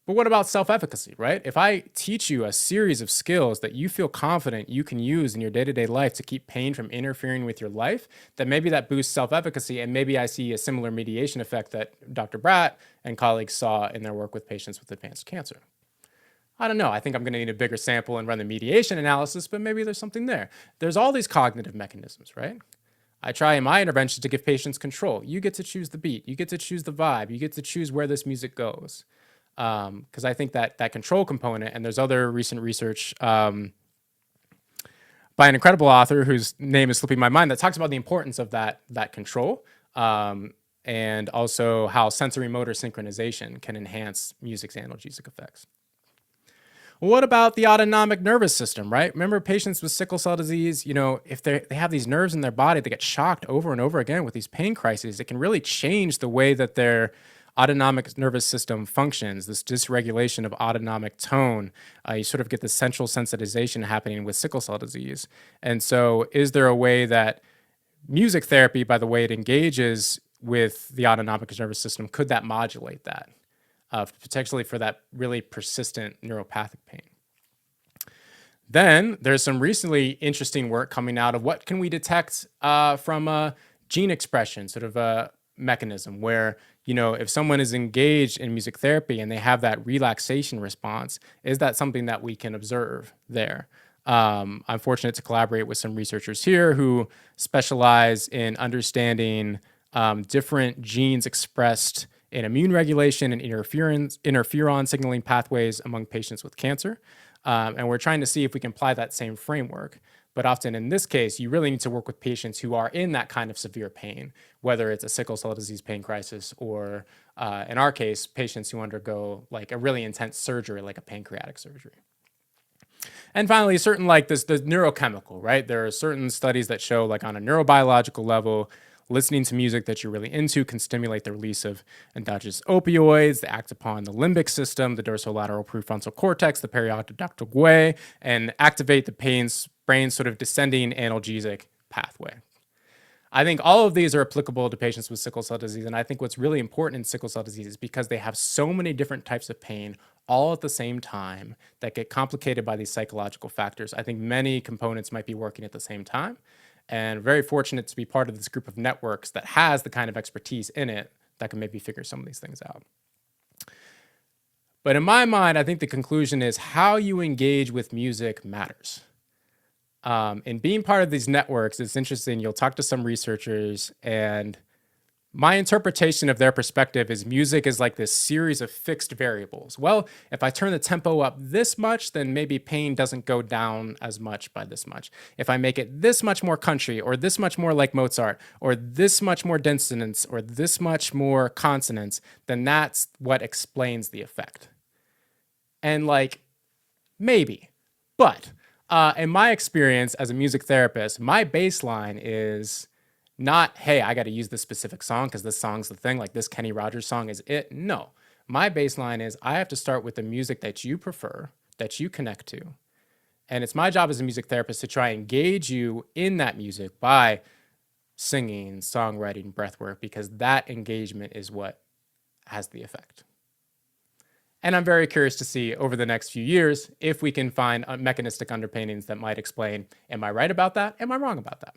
But what about self-efficacy, right? If I teach you a series of skills that you feel confident you can use in your day-to-day life to keep pain from interfering with your life, then maybe that boosts self-efficacy. And maybe I see a similar mediation effect that Dr. Bratt and colleagues saw in their work with patients with advanced cancer. I don't know. I think I'm going to need a bigger sample and run the mediation analysis, but maybe there's something there. There's all these cognitive mechanisms, right? I try in my intervention to give patients control. You get to choose the beat. You get to choose the vibe. You get to choose where this music goes. Because I think that that control component, and there's other recent research by an incredible author whose name is slipping my mind, that talks about the importance of that control, and also how sensory motor synchronization can enhance music's analgesic effects. What about the autonomic nervous system, right? Remember patients with sickle cell disease, if they have these nerves in their body, they get shocked over and over again with these pain crises. It can really change the way that their autonomic nervous system functions, this dysregulation of autonomic tone. You sort of get this central sensitization happening with sickle cell disease. And so is there a way that music therapy, by the way it engages with the autonomic nervous system, could that modulate that? Potentially for that really persistent neuropathic pain. Then there's some recently interesting work coming out of what can we detect from a gene expression sort of a mechanism where, if someone is engaged in music therapy and they have that relaxation response, is that something that we can observe there? I'm fortunate to collaborate with some researchers here who specialize in understanding different genes expressed in immune regulation and interferon signaling pathways among patients with cancer. And we're trying to see if we can apply that same framework. But often in this case, you really need to work with patients who are in that kind of severe pain, whether it's a sickle cell disease pain crisis or, in our case, patients who undergo like a really intense surgery, like a pancreatic surgery. And finally, certain like this, the neurochemical, right? There are certain studies that show like on a neurobiological level, listening to music that you're really into can stimulate the release of endogenous opioids that act upon the limbic system, the dorsolateral prefrontal cortex, the perioccipital gui, and activate the brain sort of descending analgesic pathway. I think all of these are applicable to patients with sickle cell disease. And I think what's really important in sickle cell disease is because they have so many different types of pain all at the same time that get complicated by these psychological factors. I think many components might be working at the same time. And very fortunate to be part of this group of networks that has the kind of expertise in it that can maybe figure some of these things out. But in my mind, I think the conclusion is how you engage with music matters. And being part of these networks, it's interesting. You'll talk to some researchers, and my interpretation of their perspective is music is like this series of fixed variables. Well, if I turn the tempo up this much, then maybe pain doesn't go down as much by this much. If I make it this much more country, or this much more like Mozart, or this much more dissonance, or this much more consonance, then that's what explains the effect. And like, maybe, but in my experience as a music therapist, my baseline is not, hey, I got to use this specific song because this song's the thing, like this Kenny Rogers song is it. No, my baseline is I have to start with the music that you prefer, that you connect to. And it's my job as a music therapist to try and engage you in that music by singing, songwriting, breathwork, because that engagement is what has the effect. And I'm very curious to see over the next few years if we can find mechanistic underpinnings that might explain, am I right about that? Am I wrong about that?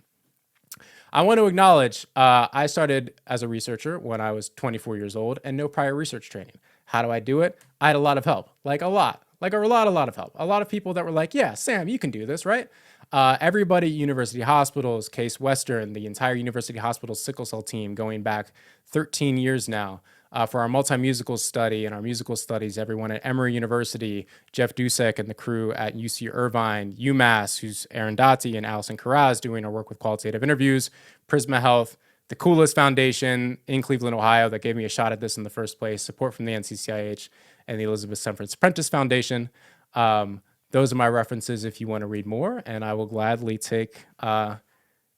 I want to acknowledge I started as a researcher when I was 24 years old and no prior research training. How do I do it? I had a lot of help, like a lot of help. A lot of people that were like, yeah, Sam, you can do this, right? Everybody at University Hospitals, Case Western, the entire University Hospital sickle cell team going back 13 years now. For our multi-musical study and our musical studies, everyone at Emory University, Jeff Dusek and the crew at UC Irvine, UMass, who's Aaron Dottie and Allison Carraz doing our work with qualitative interviews, Prisma Health, the coolest foundation in Cleveland, Ohio that gave me a shot at this in the first place, support from the NCCIH and the Elizabeth Sumford Prentice Foundation. Those are my references if you want to read more, and I will gladly take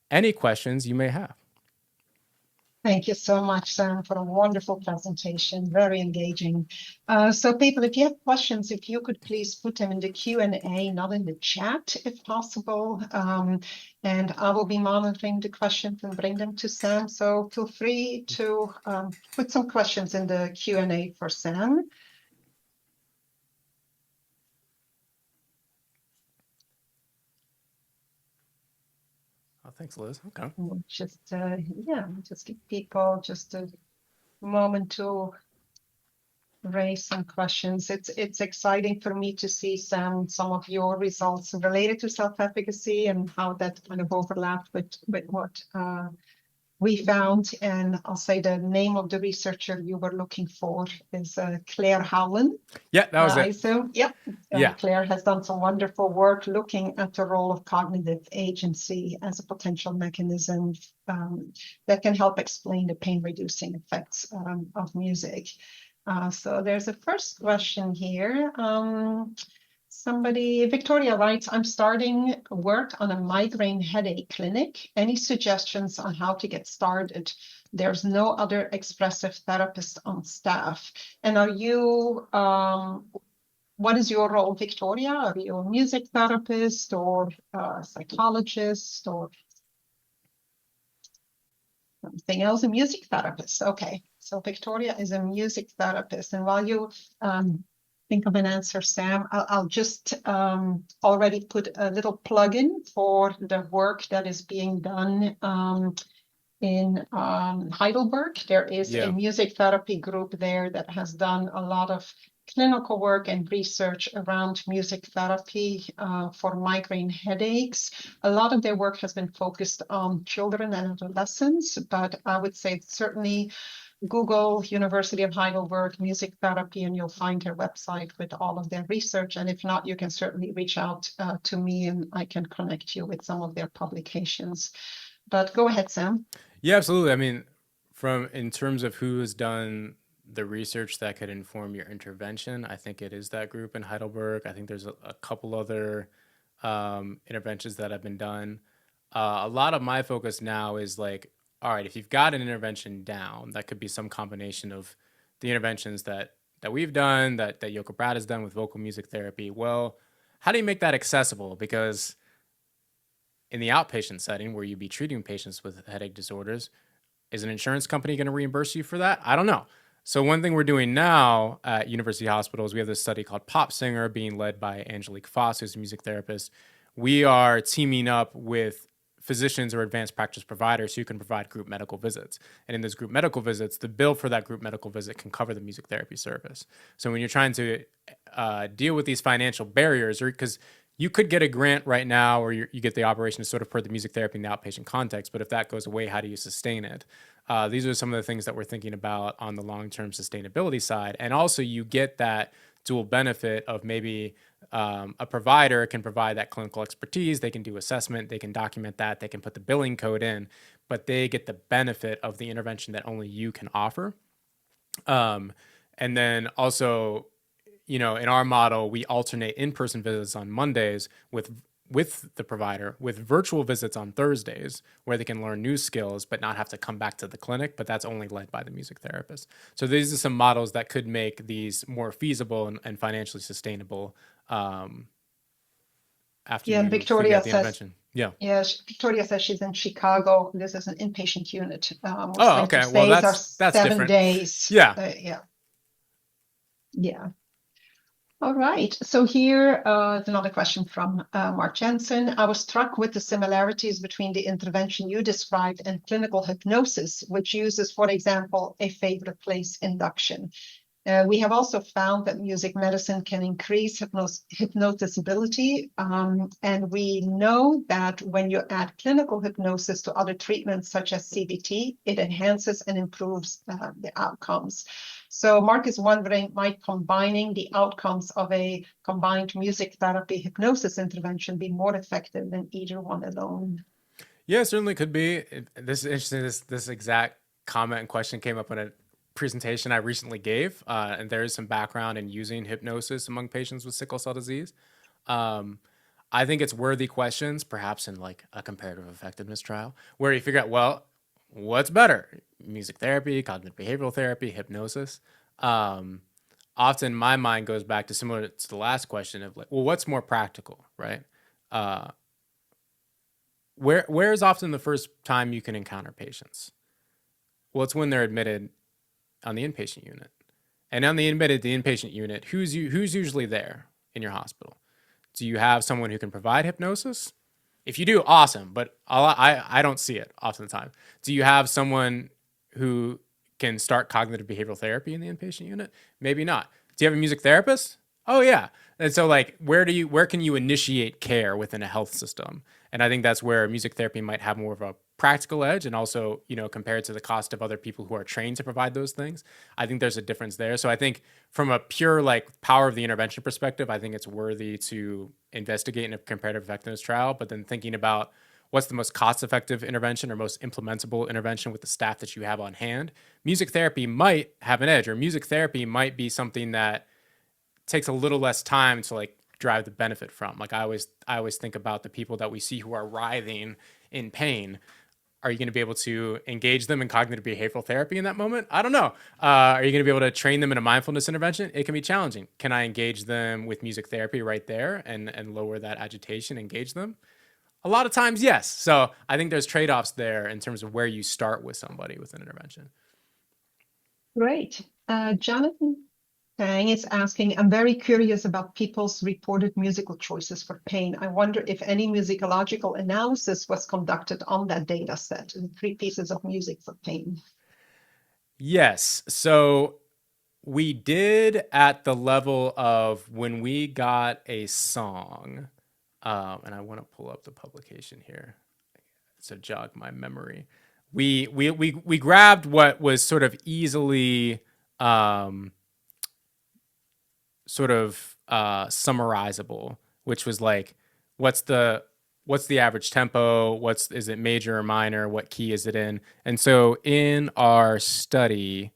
any questions you may have. Thank you so much, Sam, for a wonderful presentation, very engaging. So people, if you have questions, if you could please put them in the Q&A, not in the chat, if possible. And I will be monitoring the questions and bring them to Sam. So feel free to put some questions in the Q&A for Sam. Oh, thanks, Liz. Okay. We'll just just give people just a moment to raise some questions. It's exciting for me to see some of your results related to self-efficacy and how that kind of overlapped with what we found. And I'll say the name of the researcher you were looking for is Claire Howland. Yeah, that was I it. assume, yep. Yeah. Claire has done some wonderful work looking at the role of cognitive agency as a potential mechanism that can help explain the pain-reducing effects of music. So there's a first question here. Victoria writes, I'm starting work on a migraine headache clinic. Any suggestions on how to get started? There's no other expressive therapist on staff. And are you, what is your role, Victoria? Are you a music therapist or a psychologist or something else? A music therapist. Okay. So Victoria is a music therapist. And while you think of an answer, Sam, I'll just already put a little plug-in for the work that is being done in Heidelberg. There is a music therapy group there that has done a lot of clinical work and research around music therapy for migraine headaches. A lot of their work has been focused on children and adolescents, but I would say certainly Google University of Heidelberg music therapy and you'll find their website with all of their research. And if not, you can certainly reach out to me and I can connect you with some of their publications. But go ahead, Sam. Yeah, absolutely. I mean, in terms of who has done the research that could inform your intervention, I think it is that group in Heidelberg. I think there's a couple other interventions that have been done. A lot of my focus now is like, all right, if you've got an intervention down, that could be some combination of the interventions that we've done, that Yoko Brad has done with vocal music therapy. Well, how do you make that accessible? Because in the outpatient setting where you'd be treating patients with headache disorders, is an insurance company going to reimburse you for that? I don't know. So one thing we're doing now at University Hospitals, we have this study called Pop Singer being led by Angelique Foss, who's a music therapist. We are teaming up with physicians or advanced practice providers who can provide group medical visits. And in those group medical visits, the bill for that group medical visit can cover the music therapy service. So when you're trying to deal with these financial barriers, or because you could get a grant right now or you get the operation to sort of per the music therapy in the outpatient context, but if that goes away, how do you sustain it? These are some of the things that we're thinking about on the long-term sustainability side. And also you get that dual benefit of maybe a provider can provide that clinical expertise, they can do assessment, they can document that, they can put the billing code in, but they get the benefit of the intervention that only you can offer. And then also, in our model, we alternate in-person visits on Mondays with the provider, with virtual visits on Thursdays, where they can learn new skills but not have to come back to the clinic, but that's only led by the music therapist. So these are some models that could make these more feasible and financially sustainable after you figure out the intervention. Yeah, Victoria says she's in Chicago. This is an inpatient unit. Oh, okay. Well, that's 7 different. days. Yeah. Yeah. All right. So here is another question from Mark Jensen. I was struck with the similarities between the intervention you described and clinical hypnosis, which uses, for example, a favorite place induction. We have also found that music medicine can increase hypnotizability. And we know that when you add clinical hypnosis to other treatments such as CBT, it enhances and improves the outcomes. So Mark is wondering, might combining the outcomes of a combined music therapy hypnosis intervention be more effective than either one alone? Yeah, it certainly could be. This is interesting. This exact comment and question came up in a presentation I recently gave, and there is some background in using hypnosis among patients with sickle cell disease. I think it's worthy questions, perhaps in like a comparative effectiveness trial, where you figure out, well, what's better? Music therapy, cognitive behavioral therapy, hypnosis. Often my mind goes back to similar to the last question of like, well, what's more practical, right? Where is often the first time you can encounter patients? Well, it's when they're admitted on the inpatient unit. And on the inpatient unit, who's usually there in your hospital? Do you have someone who can provide hypnosis? If you do, awesome. But I don't see it often the time. Do you have someone who can start cognitive behavioral therapy in the inpatient unit? Maybe not. Do you have a music therapist? Oh yeah. And so like where can you initiate care within a health system? And I think that's where music therapy might have more of a practical edge, and also, compared to the cost of other people who are trained to provide those things, I think there's a difference there. So I think from a pure like power of the intervention perspective, I think it's worthy to investigate in a comparative effectiveness trial. But then thinking about what's the most cost effective intervention or most implementable intervention with the staff that you have on hand, music therapy might have an edge, or music therapy might be something that takes a little less time to like drive the benefit from. Like I always think about the people that we see who are writhing in pain. Are you going to be able to engage them in cognitive behavioral therapy in that moment? I don't know. Are you going to be able to train them in a mindfulness intervention? It can be challenging. Can I engage them with music therapy right there and lower that agitation, engage them? A lot of times, yes. So I think there's trade-offs there in terms of where you start with somebody with an intervention. Great. Jonathan Tang is asking, I'm very curious about people's reported musical choices for pain. I wonder if any musicological analysis was conducted on that data set, the three pieces of music for pain. Yes. So we did at the level of when we got a song, and I want to pull up the publication here to jog my memory. We grabbed what was sort of easily summarizable, which was like, what's the what's the average tempo? Is it major or minor? What key is it in? And so in our study,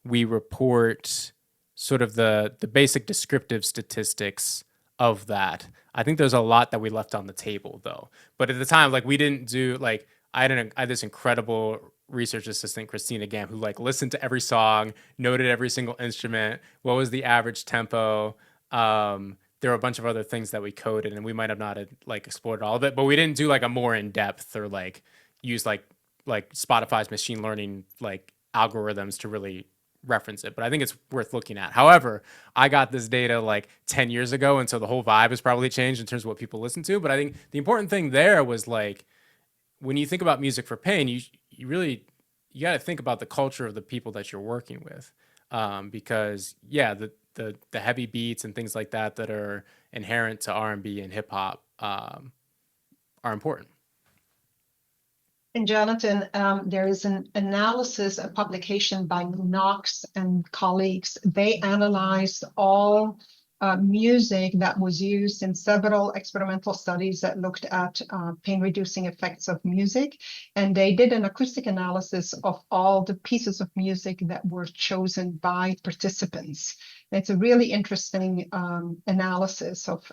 we report sort of the basic descriptive statistics of that. I think there's a lot that we left on the table though. But at the time, like we didn't do like I had this incredible research assistant, Christina Gam, who like listened to every song, noted every single instrument, what was the average tempo. There were a bunch of other things that we coded, and we might have not had, like explored all of it, but we didn't do like a more in depth or like use like Spotify's machine learning like algorithms to really reference it. But I think it's worth looking at. However, I got this data like 10 years ago, and so the whole vibe has probably changed in terms of what people listen to. But I think the important thing there was like when you think about music for pain, you really you got to think about the culture of the people that you're working with, because yeah, the heavy beats and things like that that are inherent to R&B and hip hop are important. And Jonathan, there is an analysis, a publication by Knox and colleagues. They analyzed all music that was used in several experimental studies that looked at pain-reducing effects of music. And they did an acoustic analysis of all the pieces of music that were chosen by participants. It's a really interesting analysis of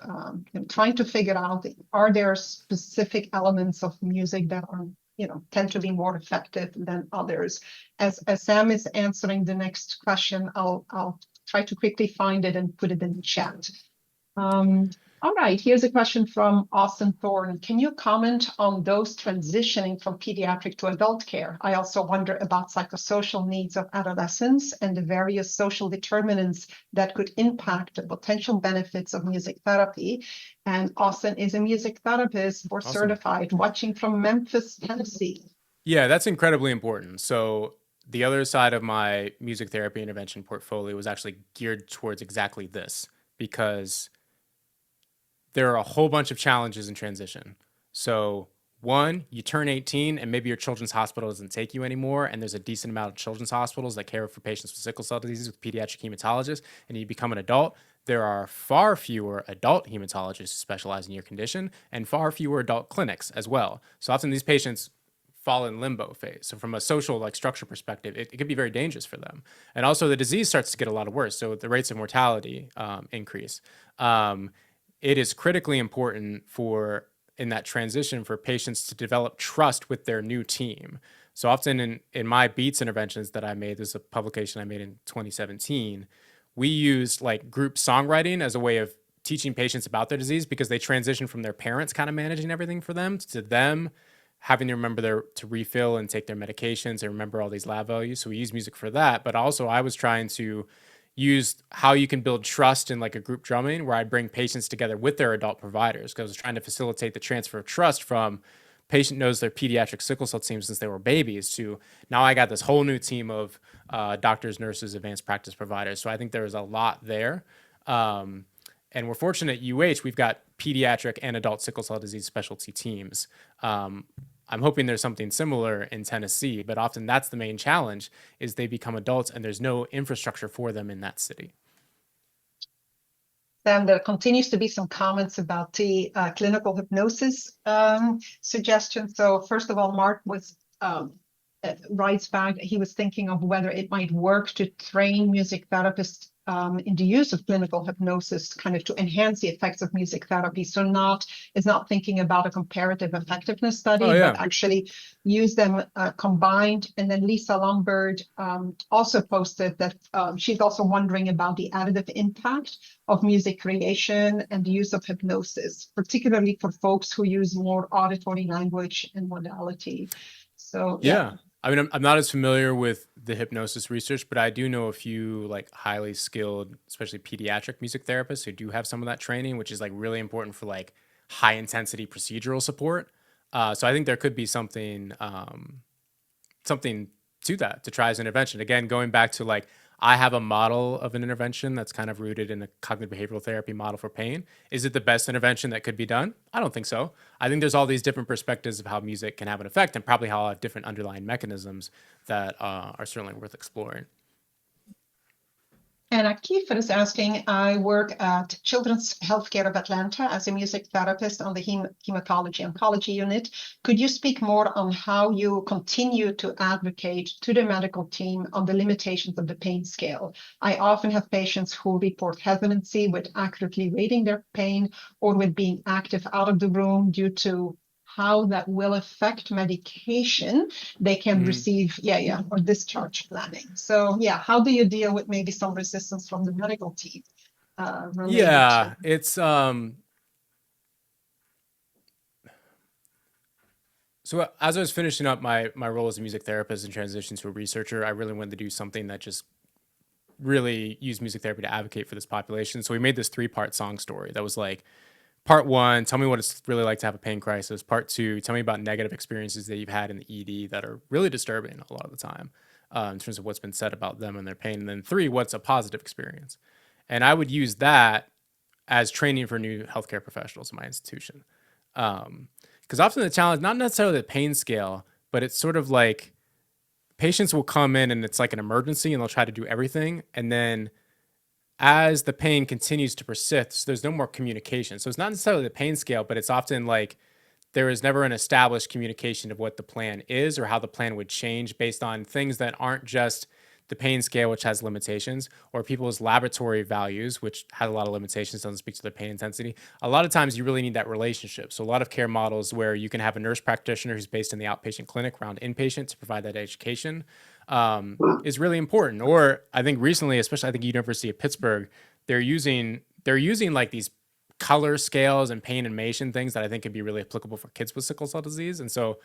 trying to figure out, are there specific elements of music that are tend to be more effective than others. As Sam is answering the next question, I'll try to quickly find it and put it in the chat. All right, here's a question from Austin Thorne. Can you comment on those transitioning from pediatric to adult care? I also wonder about psychosocial needs of adolescents and the various social determinants that could impact the potential benefits of music therapy. And Austin is a music therapist or Awesome. certified, watching from Memphis, Tennessee. Yeah, that's incredibly important. So the other side of my music therapy intervention portfolio was actually geared towards exactly this, because there are a whole bunch of challenges in transition. So, one, you turn 18 and maybe your children's hospital doesn't take you anymore, and there's a decent amount of children's hospitals that care for patients with sickle cell disease with pediatric hematologists, and you become an adult. There are far fewer adult hematologists who specialize in your condition, and far fewer adult clinics as well. So often these patients fall in limbo phase. So from a social like structure perspective, it could be very dangerous for them. And also the disease starts to get a lot worse. So the rates of mortality increase. It is critically important for in that transition for patients to develop trust with their new team. So often in my Beats interventions that I made, there's a publication I made in 2017, we used like group songwriting as a way of teaching patients about their disease, because they transition from their parents kind of managing everything for them to them having to remember to refill and take their medications and remember all these lab values. So we use music for that. But also I was trying to used how you can build trust in like a group drumming, where I'd bring patients together with their adult providers, because I was trying to facilitate the transfer of trust from patient knows their pediatric sickle cell team since they were babies to now I got this whole new team of doctors, nurses, advanced practice providers. So I think there is a lot there. Um, and we're fortunate at UH, we've got pediatric and adult sickle cell disease specialty teams. I'm hoping there's something similar in Tennessee, but often that's the main challenge is they become adults and there's no infrastructure for them in that city. Then there continues to be some comments about the clinical hypnosis suggestion. So first of all, Mark was writes back, he was thinking of whether it might work to train music therapists in the use of clinical hypnosis, kind of to enhance the effects of music therapy. So it's not thinking about a comparative effectiveness study, but actually use them combined. And then Lisa Lombard also posted that she's also wondering about the additive impact of music creation and the use of hypnosis, particularly for folks who use more auditory language and modality. So yeah. I mean, I'm not as familiar with the hypnosis research, but I do know a few like highly skilled, especially pediatric music therapists who do have some of that training, which is like really important for like high intensity procedural support. So I think there could be something to that to try as an intervention. Again, going back to like I have a model of an intervention that's kind of rooted in a cognitive behavioral therapy model for pain. Is it the best intervention that could be done? I don't think so. I think there's all these different perspectives of how music can have an effect and probably how have different underlying mechanisms that are certainly worth exploring. And Akifa is asking, I work at Children's Healthcare of Atlanta as a music therapist on the hematology oncology unit. Could you speak more on how you continue to advocate to the medical team on the limitations of the pain scale? I often have patients who report hesitancy with accurately rating their pain or with being active out of the room due to how that will affect medication they can receive, or discharge planning. So how do you deal with maybe some resistance from the medical team? It's so as I was finishing up my role as a music therapist and transition to a researcher, I really wanted to do something that just really used music therapy to advocate for this population. So we made this 3-part song story that was like, part 1, tell me what it's really like to have a pain crisis. Part 2, tell me about negative experiences that you've had in the ED that are really disturbing a lot of the time in terms of what's been said about them and their pain. And then 3, what's a positive experience? And I would use that as training for new healthcare professionals in my institution. Because often the challenge, not necessarily the pain scale, but it's sort of like patients will come in and it's like an emergency and they'll try to do everything. And then as the pain continues to persist, there's no more communication. So it's not necessarily the pain scale, but it's often like there is never an established communication of what the plan is or how the plan would change based on things that aren't just the pain scale, which has limitations, or people's laboratory values, which has a lot of limitations, doesn't speak to their pain intensity. A lot of times you really need that relationship. So a lot of care models where you can have a nurse practitioner who's based in the outpatient clinic around inpatient to provide that education is really important. Or I think recently, especially I think University of Pittsburgh, they're using like these color scales and pain animation things that I think can be really applicable for kids with sickle cell disease. And so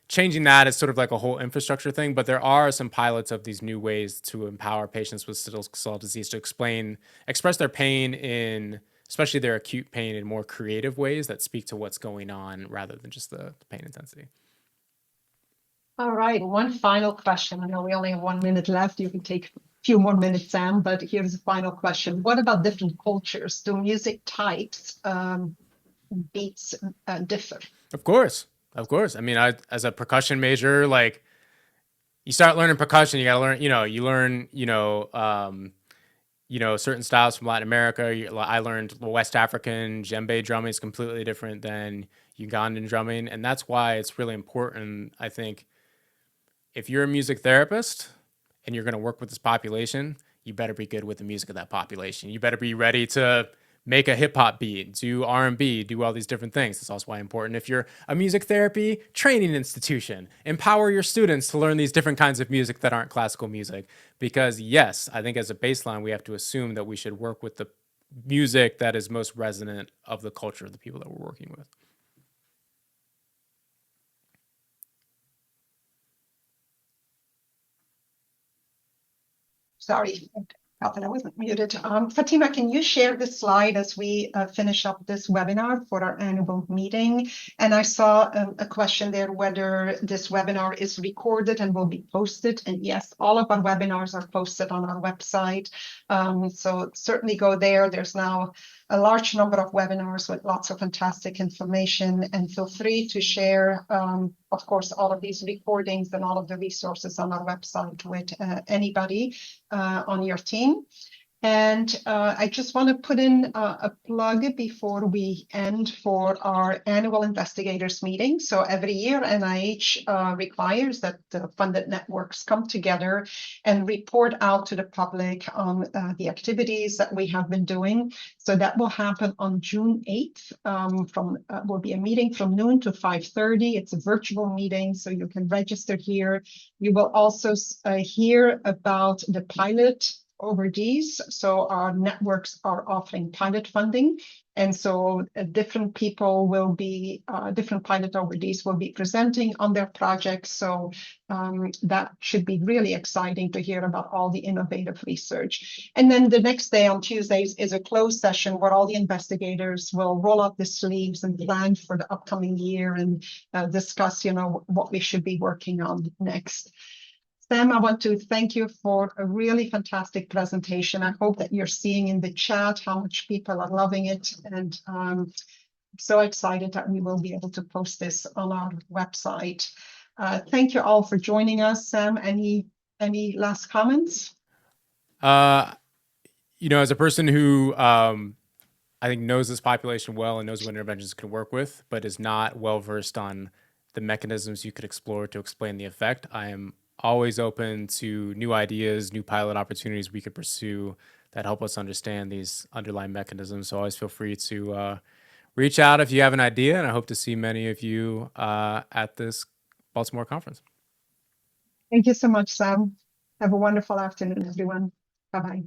changing that is sort of like a whole infrastructure thing, but there are some pilots of these new ways to empower patients with sickle cell disease to express their pain in, especially their acute pain, in more creative ways that speak to what's going on rather than just the pain intensity. All right, one final question. I know we only have 1 minute left. You can take a few more minutes, Sam, but here's a final question. What about different cultures? Do music types, beats differ? Of course. I mean, as a percussion major, like you start learning percussion, you got to learn, certain styles from Latin America. I learned West African djembe drumming is completely different than Ugandan drumming. And that's why it's really important, I think, if you're a music therapist and you're going to work with this population, you better be good with the music of that population. You better be ready to make a hip hop beat, do R&B, do all these different things. That's also why important. If you're a music therapy training institution, empower your students to learn these different kinds of music that aren't classical music. Because yes, I think as a baseline, we have to assume that we should work with the music that is most resonant of the culture of the people that we're working with. Sorry, Thought that I wasn't muted. Fatima, can you share the slide as we finish up this webinar for our annual meeting? And I saw a question there whether this webinar is recorded and will be posted. And yes, all of our webinars are posted on our website. So certainly go there. There's now a large number of webinars with lots of fantastic information, and feel free to share, of course, all of these recordings and all of the resources on our website with anybody on your team. And I just want to put in a plug before we end for our annual investigators meeting. So every year, NIH requires that the funded networks come together and report out to the public on the activities that we have been doing. So that will happen on June 8th. Will be a meeting from noon to 5:30. It's a virtual meeting, so you can register here. You will also hear about the pilot overseas. So our networks are offering pilot funding. And so different people will be, different pilot overseas will be presenting on their projects. So that should be really exciting to hear about all the innovative research. And then the next day on Tuesdays is a closed session where all the investigators will roll up the sleeves and plan for the upcoming year and discuss, what we should be working on next. Sam, I want to thank you for a really fantastic presentation. I hope that you're seeing in the chat how much people are loving it. And I'm so excited that we will be able to post this on our website. Thank you all for joining us. Sam, any last comments? As a person who I think knows this population well and knows what interventions can work with, but is not well versed on the mechanisms you could explore to explain the effect, I am always open to new ideas, new pilot opportunities we could pursue that help us understand these underlying mechanisms. So always feel free to reach out if you have an idea, and I hope to see many of you at this Baltimore conference. Thank you so much, Sam. Have a wonderful afternoon, everyone. Bye-bye.